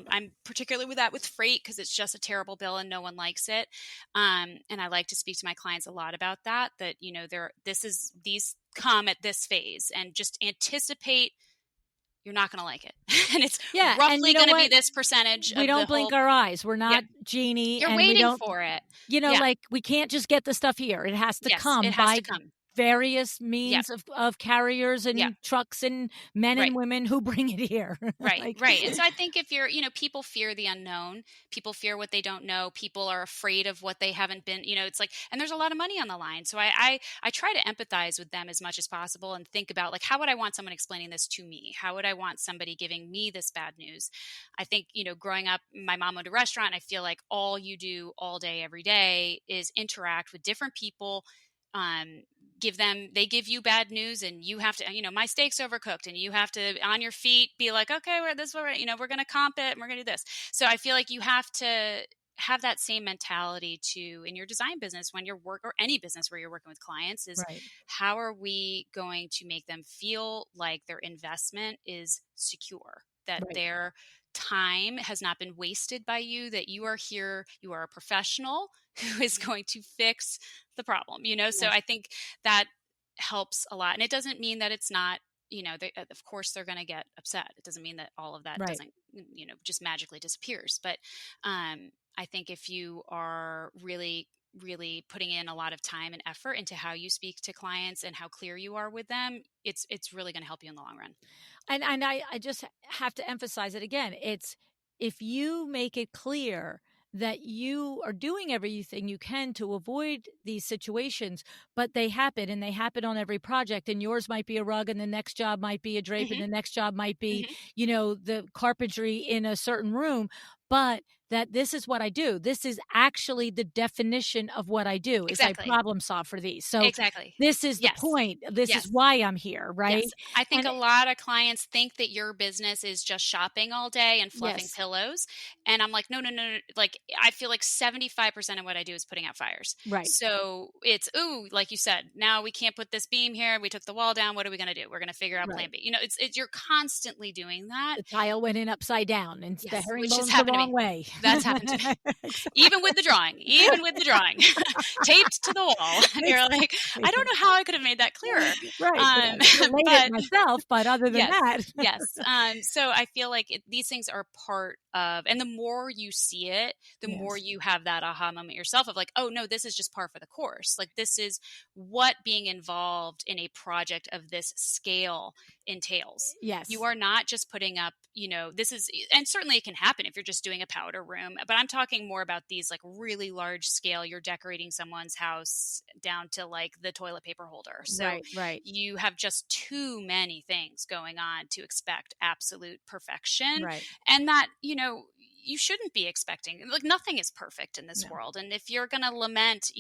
I'm particularly with that with freight, because it's just a terrible bill and no one likes it. And I like to speak to my clients a lot about that these come at this phase, and just anticipate you're not going to like it. And it's Yeah. And you roughly know going to be what? this percentage We of the don't blink whole. our eyes. We're Yep. not Genie, You're and we waiting don't, for it. Yeah. like, we can't just get the stuff here. It has to Yes, come it has by to come. various Yep. means of carriers Yep. and trucks and men Right. and women who bring it here. Right, Like, right. And so I think if people fear the unknown, people fear what they don't know, people are afraid of what they haven't been, it's like, and there's a lot of money on the line. So I try to empathize with them as much as possible, and think about, like, how would I want someone explaining this to me? How would I want somebody giving me this bad news? I think, growing up, my mom owned a restaurant. I feel like all you do all day, every day is interact with different people. Um, they give you bad news, and you have to, my steak's overcooked, and you have to, on your feet, be like, okay, we're going to comp it, and we're going to do this. So I feel like you have to have that same mentality too in your design business, when you're or any business where you're working with clients, is right. how are we going to make them feel like their investment is secure, that Right. their time has not been wasted by you, that you are here, you are a professional who is going to fix the problem. So Yes. I think that helps a lot. And it doesn't mean that it's not, of course they're going to get upset. It doesn't mean that all of that Right. doesn't, just magically disappears. But I think if you are really, really putting in a lot of time and effort into how you speak to clients and how clear you are with them, it's really going to help you in the long run. And I just have to emphasize it again. It's, if you make it clear that you are doing everything you can to avoid these situations, but they happen, and they happen on every project, and yours might be a rug, and the next job might be a drape, and Hmm. the next job might be, Hmm. the carpentry in a certain room, but that this is what I do. This is actually the definition of what I do, is I Exactly. problem solve for these. So Exactly. this is the Yes. point. This is Yes. why I'm here, right? Yes. I think And a lot of clients think that your business is just shopping all day and fluffing yes, pillows. And I'm like, no, no, no, no. Like, I feel like 75% of what I do is putting out fires. right. So it's, ooh, like you said, now we can't put this beam here. We took the wall down. What are we going to do? We're going to figure out plan Right. B. You're constantly doing that. The tile went in upside down and the Yes. Which has herringbone's the happened to wrong me. way. That's happened to me. Exactly. Even with the drawing, taped to the wall. And you're like, I don't Exactly. know how I could have made that clearer. Right. But I relayed it But myself. But other than yes, that, yes. So I feel like these things are part of, and the more you see it, the more yes, you have that aha moment yourself of like, oh no, this is just par for the course. Like, this is what being involved in a project of this scale entails. You yes, are not just putting up, this is, and certainly it can happen if you're just doing a powder room, but I'm talking more about these like really large scale, you're decorating someone's house down to like the toilet paper holder. So right, right, you have just too many things going on to expect absolute perfection. right. And that, you shouldn't be expecting, like, nothing is perfect in this No, world. And if you're going to lament,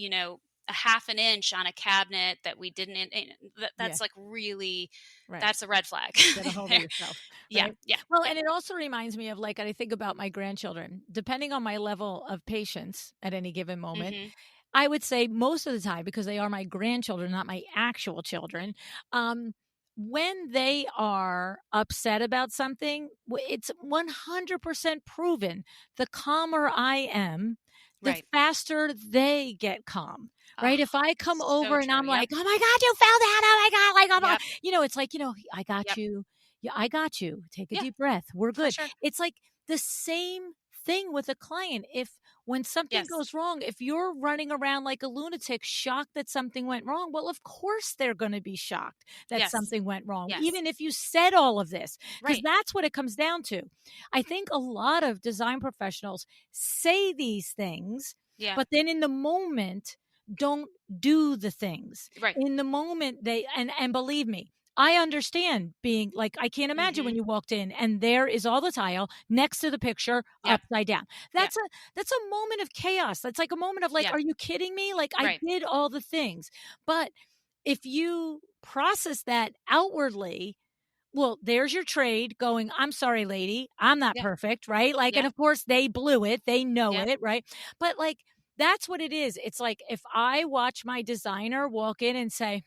a half an inch on a cabinet that we didn't, yeah, that's like really, right. that's a red flag. Get a hold of There. yourself, Yeah. right? Yeah. Well, Yeah. and it also reminds me of, like, I think about my grandchildren. Depending on my level of patience at any given moment, Hmm. I would say most of the time, because they are my grandchildren, not my actual children, um, when they are upset about something, it's 100% proven. The calmer I am, the Right. faster they get calm, right? Oh, If I come so over and true. I'm Yep. like, oh my God, you fell down. Oh my God. Like, oh my, Yep. it's like, I got Yep. you. Yeah, I got you. Take a Yeah, deep breath. We're for good. sure. It's like the same thing with a client. When something Yes. goes wrong, if you're running around like a lunatic, shocked that something went wrong, well, of course they're going to be shocked that Yes. something went wrong, Yes. even if you said all of this, because Right. that's what it comes down to. I think a lot of design professionals say these things, Yeah. but then in the moment, don't do the things. Right. In the moment, and believe me, I understand being like, I can't imagine when Mhm. you walked in and there is all the tile next to the picture Yep. upside down. Yep. That's a moment of chaos. That's like a moment of like, Yeah. are you kidding me? Like I Right. did all the things. But if you process that outwardly, well, there's your trade going, I'm sorry, lady, I'm not Yeah. perfect, right? Like, and Yeah. of course they blew it, they know Yeah. it, right? But like, that's what it is. It's like if I watch my designer walk in and say,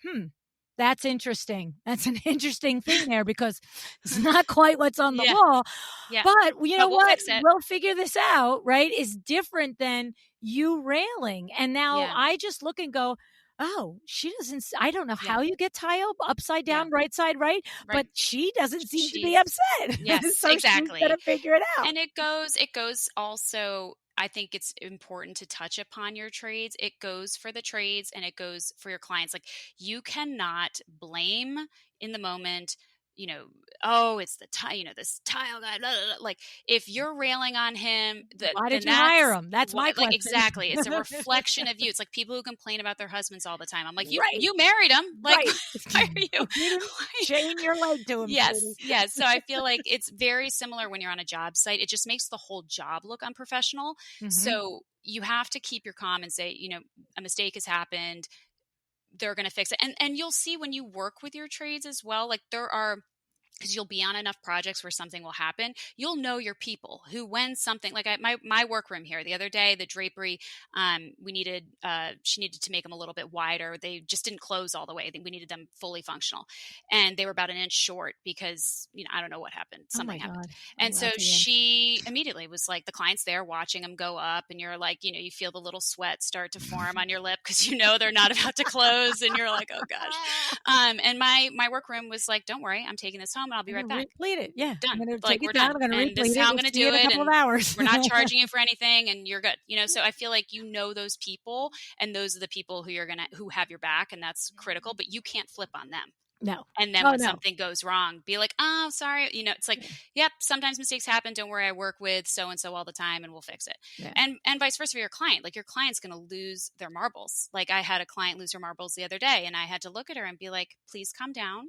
that's interesting. That's an interesting thing there because it's not quite what's on the Yeah. wall. Yeah. But you know But we'll what? fix it. We'll figure this out, right? Is different than you railing. And now Yeah. I just look and go, oh, she doesn't, I don't know Yeah. how you get tile upside Yeah. down, right side, right? Right. But she doesn't seem to be She's upset. yes, So she's exactly. gonna figure it out. And it goes also, I think it's important to touch upon your trades. It goes for the trades and it goes for your clients. Like you cannot blame in the moment, you know, oh, it's the tile, this tile guy. Blah, blah, blah. Like if you're railing on him, Why did then you hire that's him? That's my what, like question. exactly. It's a reflection of you. It's like people who complain about their husbands all the time. I'm like, you Right, you married him. Like right. why are you You didn't chain your leg to him, Yes, sweetie. yes. So I feel like it's very similar when you're on a job site. It just makes the whole job look unprofessional. Mhm. So you have to keep your calm and say, a mistake has happened. They're going to fix it. And you'll see when you work with your trades as well, like there are, because you'll be on enough projects where something will happen, you'll know your people who, when something like my workroom here the other day, the drapery, we needed, she needed to make them a little bit wider. They just didn't close all the way. We needed them fully functional, and they were about an inch short because I don't know what happened. Oh my Something happened, god. and Oh, so that's a inch. she immediately was like, the client's there watching them go up, and you're like, you feel the little sweat start to form on your lip because they're not about to close, and you're like, oh gosh. And my workroom was like, don't worry, I'm taking this home and I'll be I'm right gonna back. replete it. Yeah. I'm Done. gonna Like take we're it down. done. I'm gonna And this replete is it. how I'm We'll going to see you do in a it. couple of And hours. we're not charging you for anything and you're good. So I feel like those people and those are the people who have your back, and that's critical, but you can't flip on them. No. And then Oh, when no. something goes wrong, be like, oh, sorry. It's like, Yeah. yep, sometimes mistakes happen. Don't worry. I work with so and so all the time and we'll fix it. Yeah. And vice versa for your client. Like your client's going to lose their marbles. Like I had a client lose her marbles the other day and I had to look at her and be like, please calm down.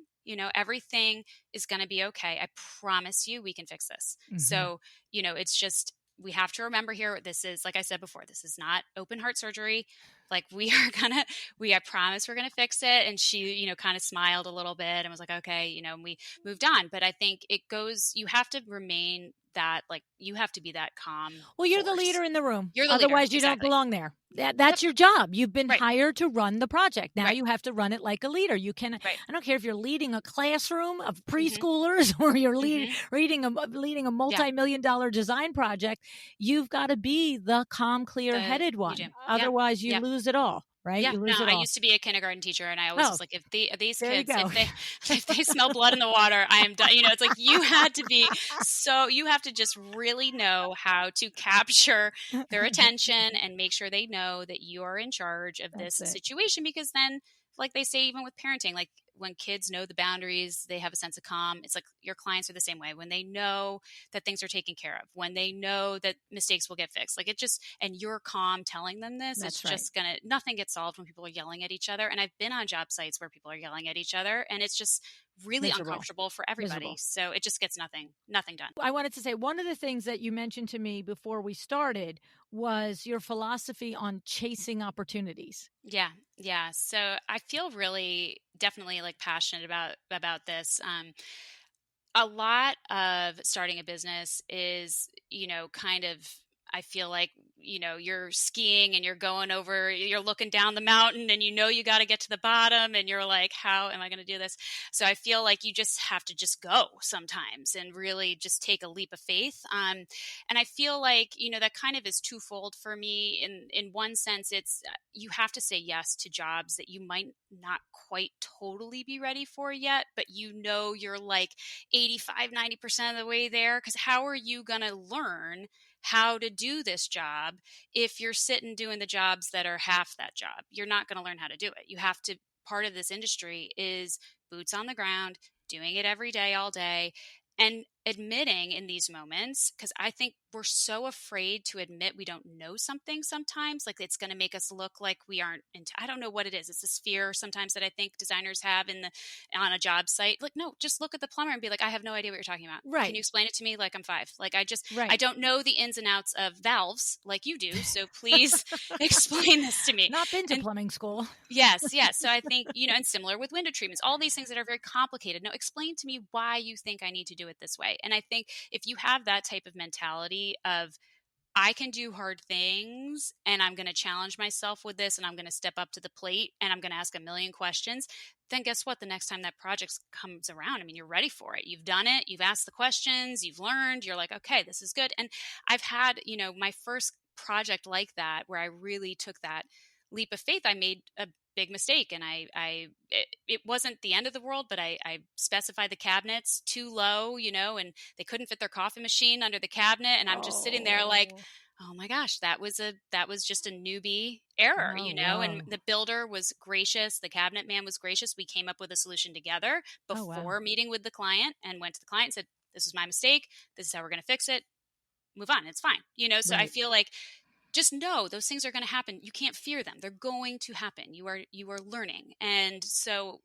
Everything is going to be okay. I promise you we can fix this. Mhm. So, it's just, we have to remember here, this is, like I said before, this is not open heart surgery. Like I promise we're gonna fix it. And she, kind of smiled a little bit and was like, okay, and we moved on. But I think you have to remain that, like, you have to be that calm Well, you're the force. leader in the room. You're the leader. Otherwise, you don't Exactly. belong there. Yep. That's your job. You've been Right. hired to run the project. Now Right. you have to run it like a leader. You can Right. I don't care if you're leading a classroom of Mm-hmm. preschoolers or you're Mm-hmm. leading a Yeah. multi-million-dollar design project. You've got to be the calm, clear-headed You do. one. Yep. Otherwise, you Yep. lose it all, right? Yeah, You no, lose it I all. used to be a kindergarten teacher, and I always Oh, was like, if these there you kids, if go. they if they smell blood in the water, I am done. It's like you have to just really know how to capture their attention and make sure they know that you are in charge of this That's it. situation. Because then, like they say, even with parenting, like when kids know the boundaries, they have a sense of calm. It's like your clients are the same way. When they know that things are taken care of, when they know that mistakes will get fixed, like it just, and you're calm telling them this, it's That's right. just nothing gets solved when people are yelling at each other. And I've been on job sites where people are yelling at each other, and it's just really Miserable. uncomfortable for everybody. Miserable. So it just gets nothing done. I wanted to say one of the things that you mentioned to me before we started was your philosophy on chasing opportunities. Yeah, yeah. So I feel really definitely like passionate about this. A lot of starting a business is, kind of, I feel like, you're skiing and you're looking down the mountain and you got to get to the bottom and you're like, how am I going to do this? So I feel like you just have to just go sometimes and really just take a leap of faith. And I feel like, that kind of is twofold for me. In one sense, it's, you have to say yes to jobs that you might not quite totally be ready for yet, but you're like 85-90% of the way there, because how are you going to learn how to do this job if you're sitting doing the jobs that are half that job? You're not going to learn how to do it. You have to, part of this industry is boots on the ground, doing it every day, all day. And admitting in these moments, because I think we're so afraid to admit we don't know something sometimes, like it's going to make us look like we aren't into, I don't know what it is. It's this fear sometimes that I think designers have on a job site. Like, no, just look at the plumber and be like, I have no idea what you're talking about. Can Right. you explain it to me? Like I'm 5. Like I Right. don't know the ins and outs of valves like you do. So please explain this to me. Not been to And plumbing school. yes, yes. So I think, and similar with window treatments, all these things that are very complicated. No, explain to me why you think I need to do it this way. And I think if you have that type of mentality of, I can do hard things and I'm going to challenge myself with this and I'm going to step up to the plate and I'm going to ask a million questions, then guess what? The next time that project comes around, I mean, you're ready for it. You've done it. You've asked the questions. You've learned. You're like, okay, this is good. And I've had, my first project like that where I really took that leap of faith. I made a big mistake and it wasn't the end of the world, but I specified the cabinets too low, and they couldn't fit their coffee machine under the cabinet. And I'm just sitting there like, Oh, oh my gosh, that was just a newbie error, oh, and wow. the builder was gracious. The cabinet man was gracious. We came up with a solution together Oh, wow. before meeting with the client and went to the client and said, this is my mistake. This is how we're going to fix it. Move on. It's fine. So I Right. feel like just know those things are going to happen. You can't fear them. They're going to happen. You are learning. And so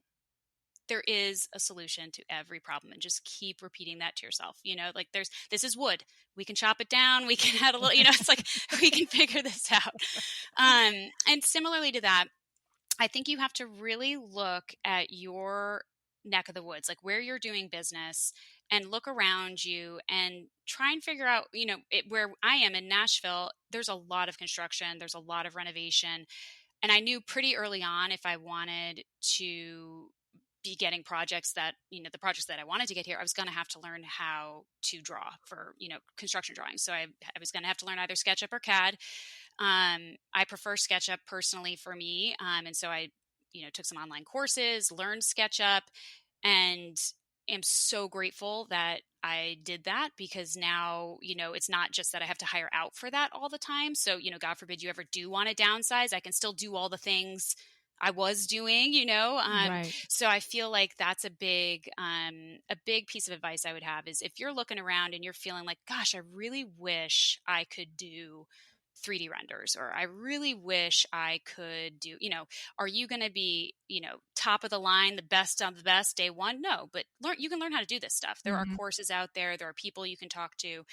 there is a solution to every problem, and just keep repeating that to yourself. Like this is wood. We can chop it down. We can add a little, it's like we can figure this out. And similarly to that, I think you have to really look at your neck of the woods, like where you're doing business, and look around you and try and figure out, where I am in Nashville, there's a lot of construction, there's a lot of renovation. And I knew pretty early on if I wanted to be getting projects that, the projects that I wanted to get here, I was going to have to learn how to draw for, construction drawings. So I was going to have to learn either SketchUp or CAD. I prefer SketchUp personally for me. And so I, took some online courses, learned SketchUp, and am so grateful that I did that, because now, it's not just that I have to hire out for that all the time. So, God forbid you ever do want to downsize, I can still do all the things I was doing, Right. so I feel like that's a big piece of advice I would have is if you're looking around and you're feeling like, gosh, I really wish I could do 3D renders, or I really wish I could do, are you going to be, top of the line, the best of the best day one? No, but you can learn how to do this stuff. There are Mhm. courses out there. There are people you can talk to.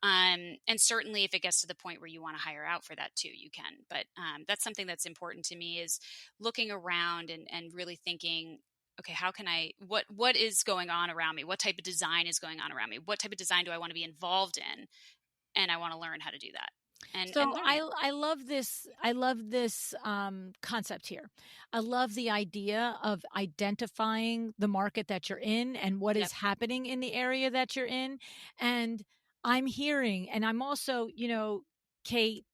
And certainly if it gets to the point where you want to hire out for that too, you can. But that's something that's important to me, is looking around and really thinking, okay, how can what is going on around me? What type of design is going on around me? What type of design do I want to be involved in? And I want to learn how to do that and So learn it. I love this. I love this concept here. I love the idea of identifying the market that you're in and what Yep. is happening in the area that you're in. And I'm hearing, and I'm also, Kate,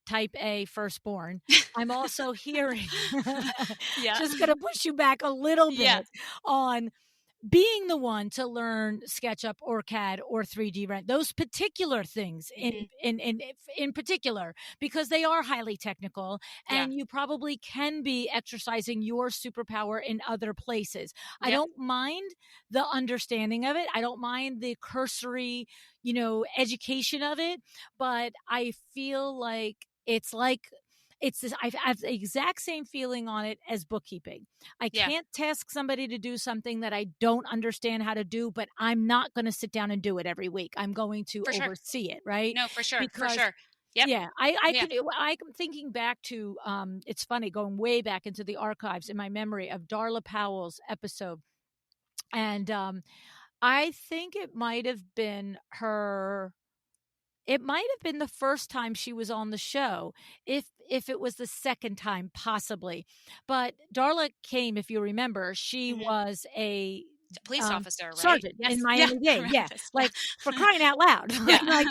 type A firstborn. I'm also hearing, Yeah. just going to push you back a little Yeah. bit on being the one to learn SketchUp or CAD or 3D rent, those particular things Hmm. in particular, because they are highly technical, Yeah. and you probably can be exercising your superpower in other places. I Yep. don't mind the understanding of it. I don't mind the cursory, education of it, but I feel like it's this. I've the exact same feeling on it as bookkeeping. I Yeah. can't task somebody to do something that I don't understand how to do, but I'm not going to sit down and do it every week. I'm going to For sure. oversee it, right? No, for sure. For Because sure. Yep. yeah, I Yeah. can. I'm thinking back to. It's funny going way back into the archives in my memory of Darla Powell's episode, and I think it might have been her. It might have been the first time she was on the show, if it was the second time, possibly. But Darla came, if you remember, she Hmm. was a Police officer, right? sergeant in Yes. Yeah. I Miami-Dade. remember Yeah, this. like for Yeah. crying out loud, Yeah.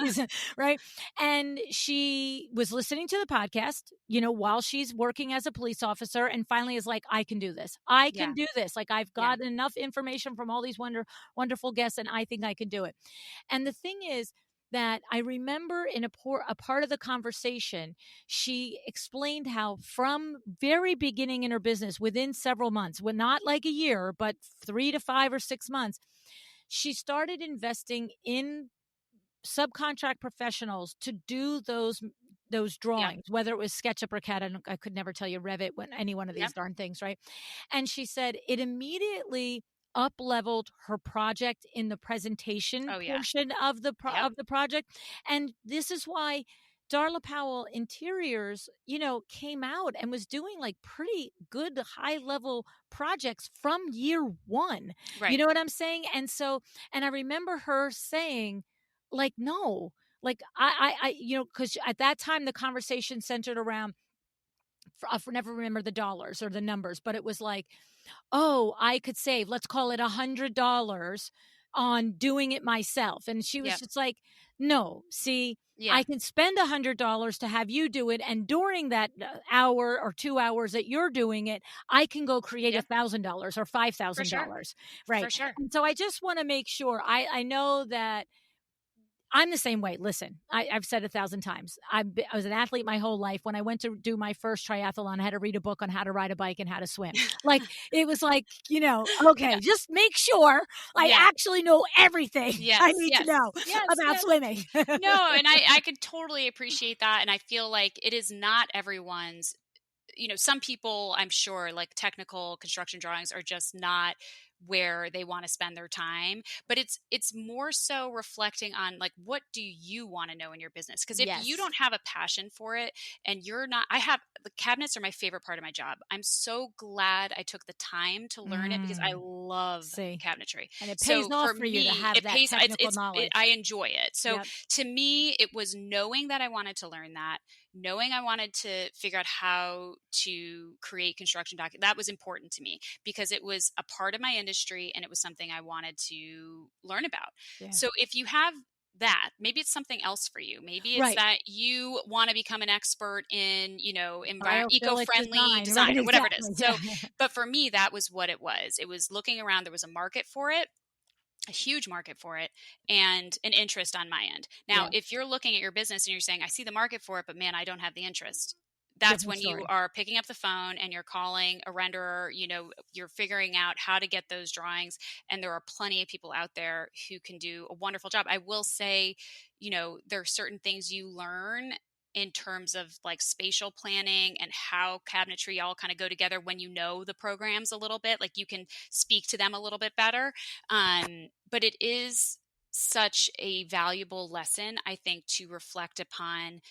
right? And she was listening to the podcast, while she's working as a police officer, and finally is like, "I can do this. I Yeah. can do this. Like I've Yeah. got enough information from all these wonderful guests, and I think I can do it." And the thing is that I remember in a part of the conversation, she explained how from very beginning in her business, within several months, well, not like a year, but 3 to 5 or 6 months, she started investing in subcontract professionals to do those Yep. drawings, whether it was SketchUp or CAD. I could never tell you Revit, when any one of these Yep. darn things, right? And she said it immediately up leveled her project in the presentation Oh yeah. portion of Yep. the project. And this is why Darla Powell Interiors, came out and was doing like pretty good high level projects from year one. You Right. know what I'm saying? And I remember her saying, like, no, like because at that time the conversation centered around, I never remember the dollars or the numbers, but it was like, oh, I could save, let's call it $100 on doing it myself. And she was Yep. just like, no, see, Yeah. I can spend $100 to have you do it. And during that hour or 2 hours that you're doing it, I can go create Yep. $1,000 or For sure. $5,000. Right. For sure. And so I just want to make sure I know that I'm the same way. Listen, I've said 1,000 times. I was an athlete my whole life. When I went to do my first triathlon, I had to read a book on how to ride a bike and how to swim. Like, it was like, okay, Yeah. just make sure I Yeah. actually know everything I Yes. need to Yes. know Yes. about Yes. swimming. No, and I could totally appreciate that. And I feel like it is not everyone's, some people, I'm sure, like technical construction drawings are just not where they want to spend their time, but it's more so reflecting on like, what do you want to know in your business? Because if you Yes. don't have a passion for it, and you're not, I have, the cabinets are my favorite part of my job. I'm so glad I took the time to learn it because I Mm, love see, cabinetry. and it pays So off for for you to me, have it that pays, technical knowledge. I enjoy it. So Yep. to me, it was knowing that I wanted to learn that, knowing I wanted to figure out how to create construction documents. That was important to me because it was a part of my industry and it was something I wanted to learn about. Yeah. So if you have that, maybe it's something else for you. Maybe it's Right. that you want to become an expert in, Biophilic eco-friendly design. design Right. or whatever it is. Exactly. So, Yeah. but for me, that was what it was. It was looking around. There was a market for it, a huge market for it, and an interest on my end. Now, Yeah. if you're looking at your business and you're saying, I see the market for it, but man, I don't have the interest. That's Different when you story. are picking up the phone and you're calling a renderer, you're figuring out how to get those drawings. And there are plenty of people out there who can do a wonderful job. I will say, there are certain things you learn in terms of like spatial planning and how cabinetry all kind of go together when you know the programs a little bit, like you can speak to them a little bit better. But it is such a valuable lesson, I think, to reflect upon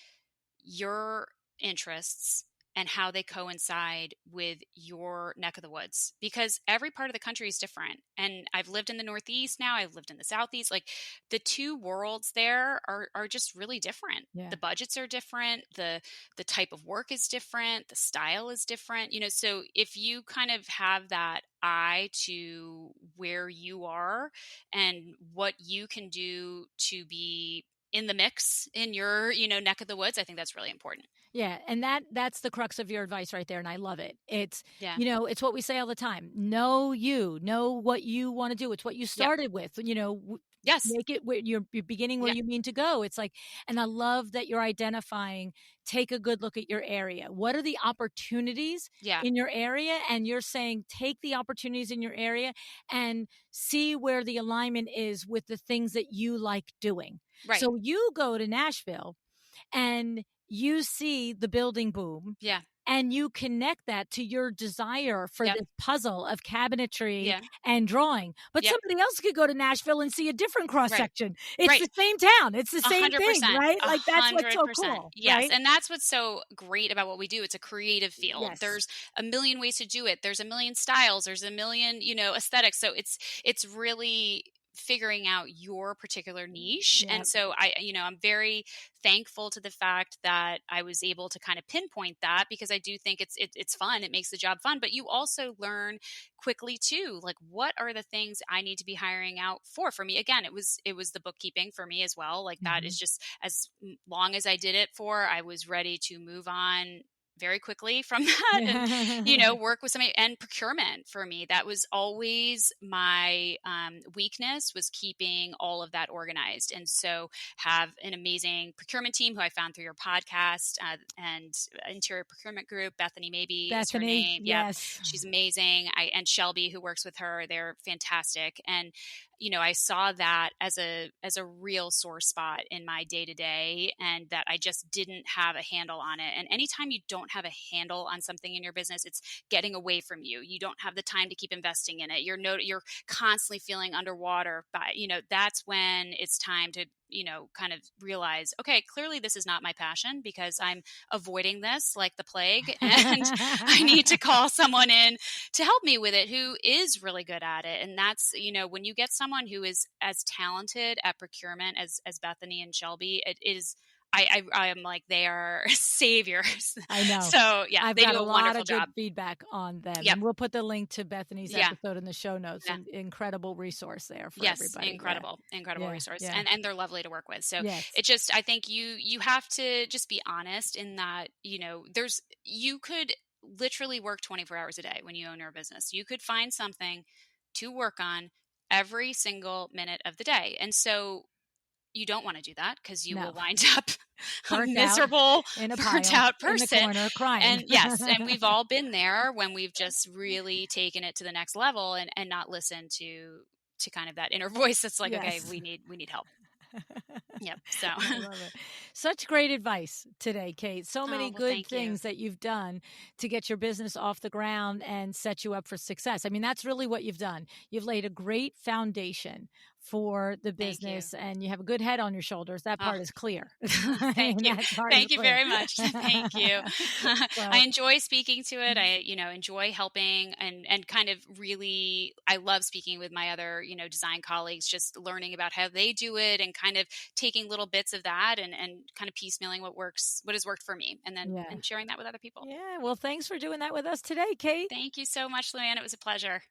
your interests and how they coincide with your neck of the woods, because every part of the country is different. And I've lived in the Northeast now, I've lived in the Southeast. Like the two worlds there are just really different. Yeah. The budgets are different, the type of work is different, the style is different, so if you kind of have that eye to where you are and what you can do to be in the mix in your, neck of the woods, I think that's really important. Yeah, and that's the crux of your advice right there, and I love it. It's, Yeah. it's what we say all the time. Know what you want to do. It's what you Yep. started with. Yes. Make it where you're beginning where Yep. you mean to go. It's like, and I love that you're identifying. Take a good look at your area. What are the opportunities Yeah. in your area? And you're saying take the opportunities in your area and see where the alignment is with the things that you like doing. Right. So you go to Nashville and you see the building boom Yeah. and you connect that to your desire for Yep. this puzzle of cabinetry Yeah. and drawing. But Yep. somebody else could go to Nashville and see a different cross Right. section. It's Right. the same town. It's the A same hundred thing, percent. right? A Like that's what's hundred so percent. cool, Yes. right? And that's what's so great about what we do. It's a creative field. Yes. There's a million ways to do it. There's a million styles. There's a million, aesthetics. So it's really figuring out your particular niche. Yeah. And so I'm very thankful to the fact that I was able to kind of pinpoint that, because I do think it's fun. It makes the job fun, but you also learn quickly too, like what are the things I need to be hiring out for me. Again, it was the bookkeeping for me as well. Like that is Mhm. just as long as I did it for, I was ready to move on very quickly from that and work with somebody. And procurement for me, that was always my weakness, was keeping all of that organized. And so have an amazing procurement team who I found through your podcast, and interior procurement group. Bethany maybe is her Bethany, name. Yep, yes. she's amazing. And Shelby, who works with her, they're fantastic. And I saw that as a real sore spot in my day to day, and that I just didn't have a handle on it. And anytime you don't have a handle on something in your business, it's getting away from you. You don't have the time to keep investing in it. You're constantly feeling underwater. But that's when it's time to kind of realize, okay, clearly this is not my passion, because I'm avoiding this like the plague, and I need to call someone in to help me with it who is really good at it. And that's, when you get someone who is as talented at procurement as Bethany and Shelby, it is, I am like, they are saviors. I know. So yeah, I've they got do a a lot wonderful of good job. feedback on them. Yep. And we'll put the link to Bethany's Yeah. episode in the show notes. Yeah. An incredible resource there for Yes, everybody. incredible Yeah. resource. Yeah. And they're lovely to work with. So Yes. it just, I think you have to just be honest in that, you could literally work 24 hours a day when you own your business. You could find something to work on every single minute of the day. And so you don't want to do that, because you No. will wind up a Burnt out miserable, in a burnt pile out in the person. corner crying. And yes, and we've all been there when we've just really taken it to the next level and not listened to kind of that inner voice that's like, okay, Yes. we need help. Yep. So I love it. Such great advice today, Kate. So many well, good thank you. things that you've done to get your business off the ground and set you up for success. I mean, that's really what you've done. You've laid a great foundation for the business, and you have a good head on your shoulders. That part is clear. Thank you. Thank you very much. Thank you. So, I enjoy speaking to it. I, enjoy helping and kind of really, I love speaking with my other, design colleagues, just learning about how they do it and kind of taking little bits of that and kind of piecemealing what has worked for me, and then and sharing that with other people. Yeah. Well, thanks for doing that with us today, Kate. Thank you so much, Luann. It was a pleasure.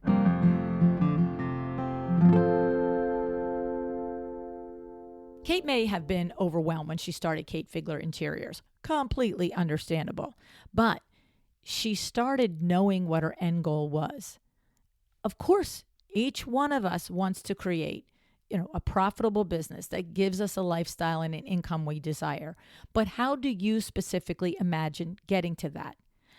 Kate may have been overwhelmed when she started Kate Figler Interiors. Completely understandable. But she started knowing what her end goal was. Of course, each one of us wants to create, a profitable business that gives us a lifestyle and an income we desire. But how do you specifically imagine getting to that?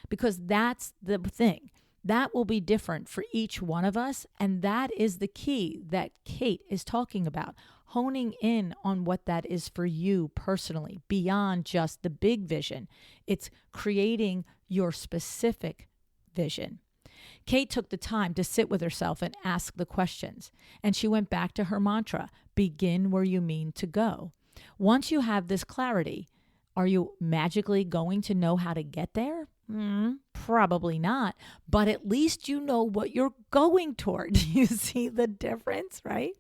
Because that's the thing. That will be different for each one of us. And that is the key that Kate is talking about, honing in on what that is for you personally, beyond just the big vision. It's creating your specific vision. Kate took the time to sit with herself and ask the questions. And she went back to her mantra, begin where you mean to go. Once you have this clarity, are you magically going to know how to get there? Probably not, but at least you know what you're going toward. You see the difference, right?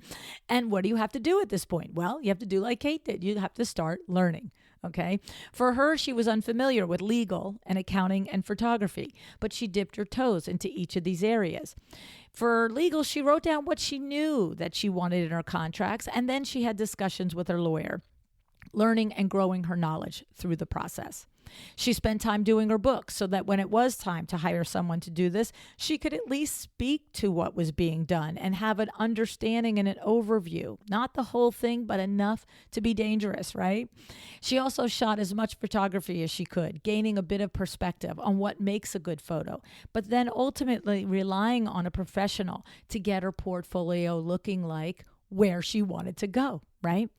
And what do you have to do at this point? Well, you have to do like Kate did. You have to start learning, okay? For her, she was unfamiliar with legal and accounting and photography, but she dipped her toes into each of these areas. For legal, she wrote down what she knew that she wanted in her contracts, and then she had discussions with her lawyer, learning and growing her knowledge through the process. She spent time doing her book so that when it was time to hire someone to do this, she could at least speak to what was being done and have an understanding and an overview. Not the whole thing, but enough to be dangerous, right? She also shot as much photography as she could, gaining a bit of perspective on what makes a good photo, but then ultimately relying on a professional to get her portfolio looking like where she wanted to go, right?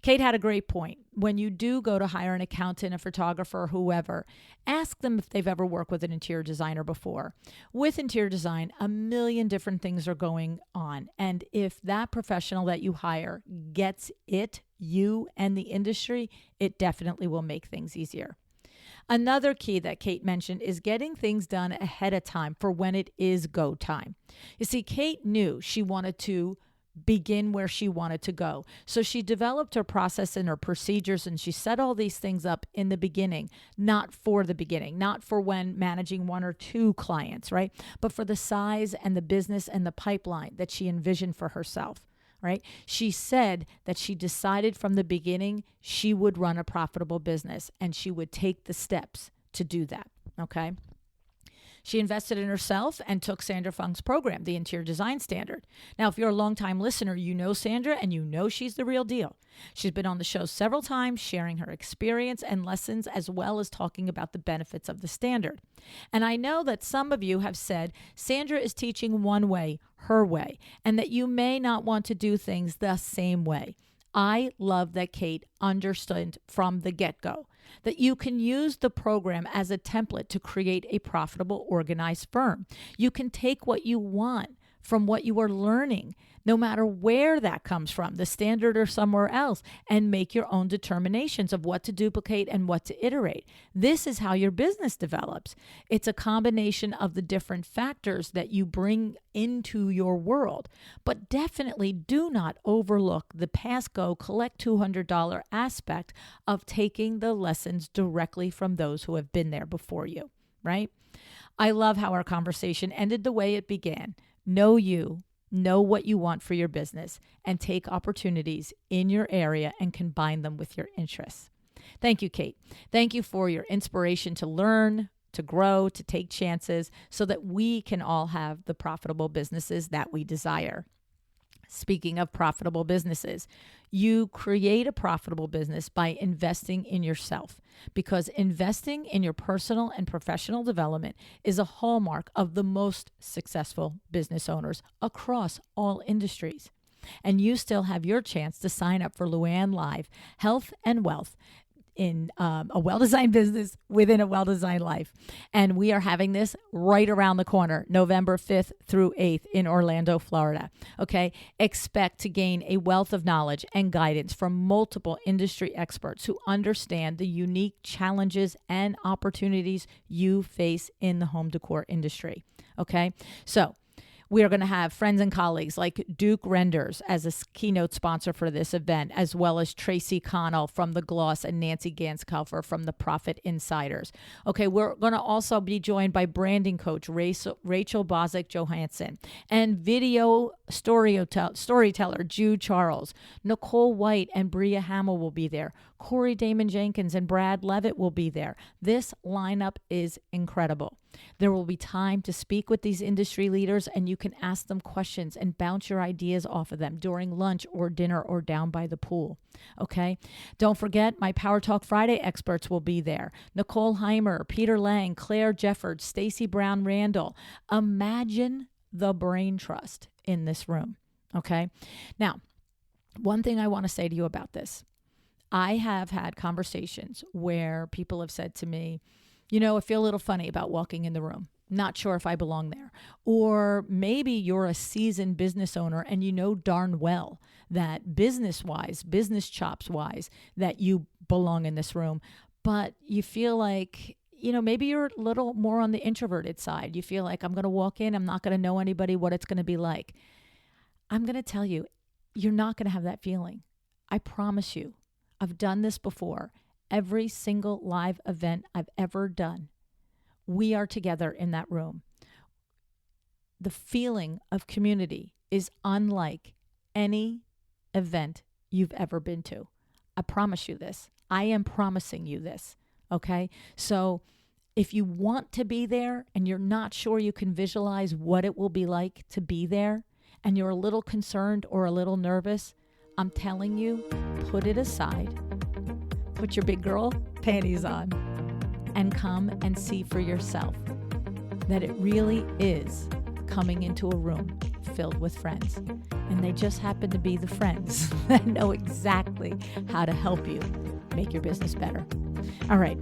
Kate had a great point. When you do go to hire an accountant, a photographer, or whoever, ask them if they've ever worked with an interior designer before. With interior design, a million different things are going on. And if that professional that you hire gets it, you and the industry, it definitely will make things easier. Another key that Kate mentioned is getting things done ahead of time for when it is go time. You see, Kate knew she wanted to begin where she wanted to go. So she developed her process and her procedures, and she set all these things up in the beginning, not for the beginning, not for when managing one or two clients, right? But for the size and the business and the pipeline that she envisioned for herself, right? She said that she decided from the beginning she would run a profitable business and she would take the steps to do that, okay? She invested in herself and took Sandra Fung's program, the Interior Design Standard. Now, if you're a longtime listener, you know Sandra and you know she's the real deal. She's been on the show several times, sharing her experience and lessons, as well as talking about the benefits of the standard. And I know that some of you have said Sandra is teaching one way, her way, and that you may not want to do things the same way. I love that Kate understood from the get-go that you can use the program as a template to create a profitable, organized firm. You can take what you want from what you are learning, no matter where that comes from, the standard or somewhere else, and make your own determinations of what to duplicate and what to iterate. This is how your business develops. It's a combination of the different factors that you bring into your world. But definitely do not overlook the pass, go, collect $200 aspect of taking the lessons directly from those who have been there before you, right? I love how our conversation ended the way it began. Know you, know what you want for your business, and take opportunities in your area and combine them with your interests. Thank you, Kate. Thank you for your inspiration to learn, to grow, to take chances so that we can all have the profitable businesses that we desire. Speaking of profitable businesses, you create a profitable business by investing in yourself, because investing in your personal and professional development is a hallmark of the most successful business owners across all industries. And you still have your chance to sign up for Luann Live, Health and Wealth, in a well-designed business within a well-designed life. And we are having this right around the corner, November 5th through 8th in Orlando, Florida. Okay. Expect to gain a wealth of knowledge and guidance from multiple industry experts who understand the unique challenges and opportunities you face in the home decor industry. Okay. So we are going to have friends and colleagues like Duke Renders as a keynote sponsor for this event, as well as Tracy Connell from The Gloss and Nancy Ganskaufer from the Profit Insiders. Okay, we're going to also be joined by branding coach Rachel Bozick Johansson and video storyteller Jude Charles. Nicole White and Bria Hamill will be there. Corey Damon Jenkins and Brad Levitt will be there. This lineup is incredible. There will be time to speak with these industry leaders, and you can ask them questions and bounce your ideas off of them during lunch or dinner or down by the pool. Okay? Don't forget, my Power Talk Friday experts will be there. Nicole Heimer, Peter Lang, Claire Jeffords, Stacy Brown Randall. Imagine the brain trust in this room. Okay? Now, one thing I want to say to you about this. I have had conversations where people have said to me, you know, I feel a little funny about walking in the room. Not sure if I belong there. Or maybe you're a seasoned business owner and you know darn well that business-wise, business chops-wise, that you belong in this room. But you feel like, you know, maybe you're a little more on the introverted side. You feel like I'm going to walk in, I'm not going to know anybody, what it's going to be like. I'm going to tell you, you're not going to have that feeling. I promise you. I've done this before. Every single live event I've ever done, we are together in that room. The feeling of community is unlike any event you've ever been to. I promise you this. I am promising you this. Okay? So if you want to be there and you're not sure you can visualize what it will be like to be there, and you're a little concerned or a little nervous, I'm telling you, put it aside, put your big girl panties on, and come and see for yourself that it really is coming into a room filled with friends. And they just happen to be the friends that know exactly how to help you make your business better. All right.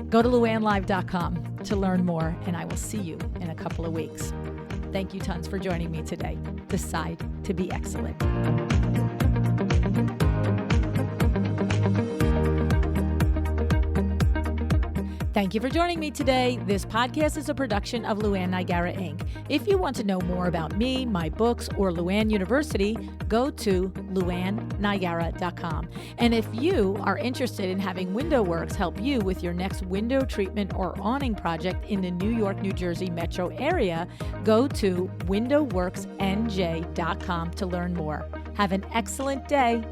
Go to luannlive.com to learn more, and I will see you in a couple of weeks. Thank you tons for joining me today. Decide to be excellent. Thank you for joining me today. This podcast is a production of Luann Nigara, Inc. If you want to know more about me, my books, or Luann University, go to luannnigara.com. And if you are interested in having WindowWorks help you with your next window treatment or awning project in the New York, New Jersey metro area, go to windowworksnj.com to learn more. Have an excellent day.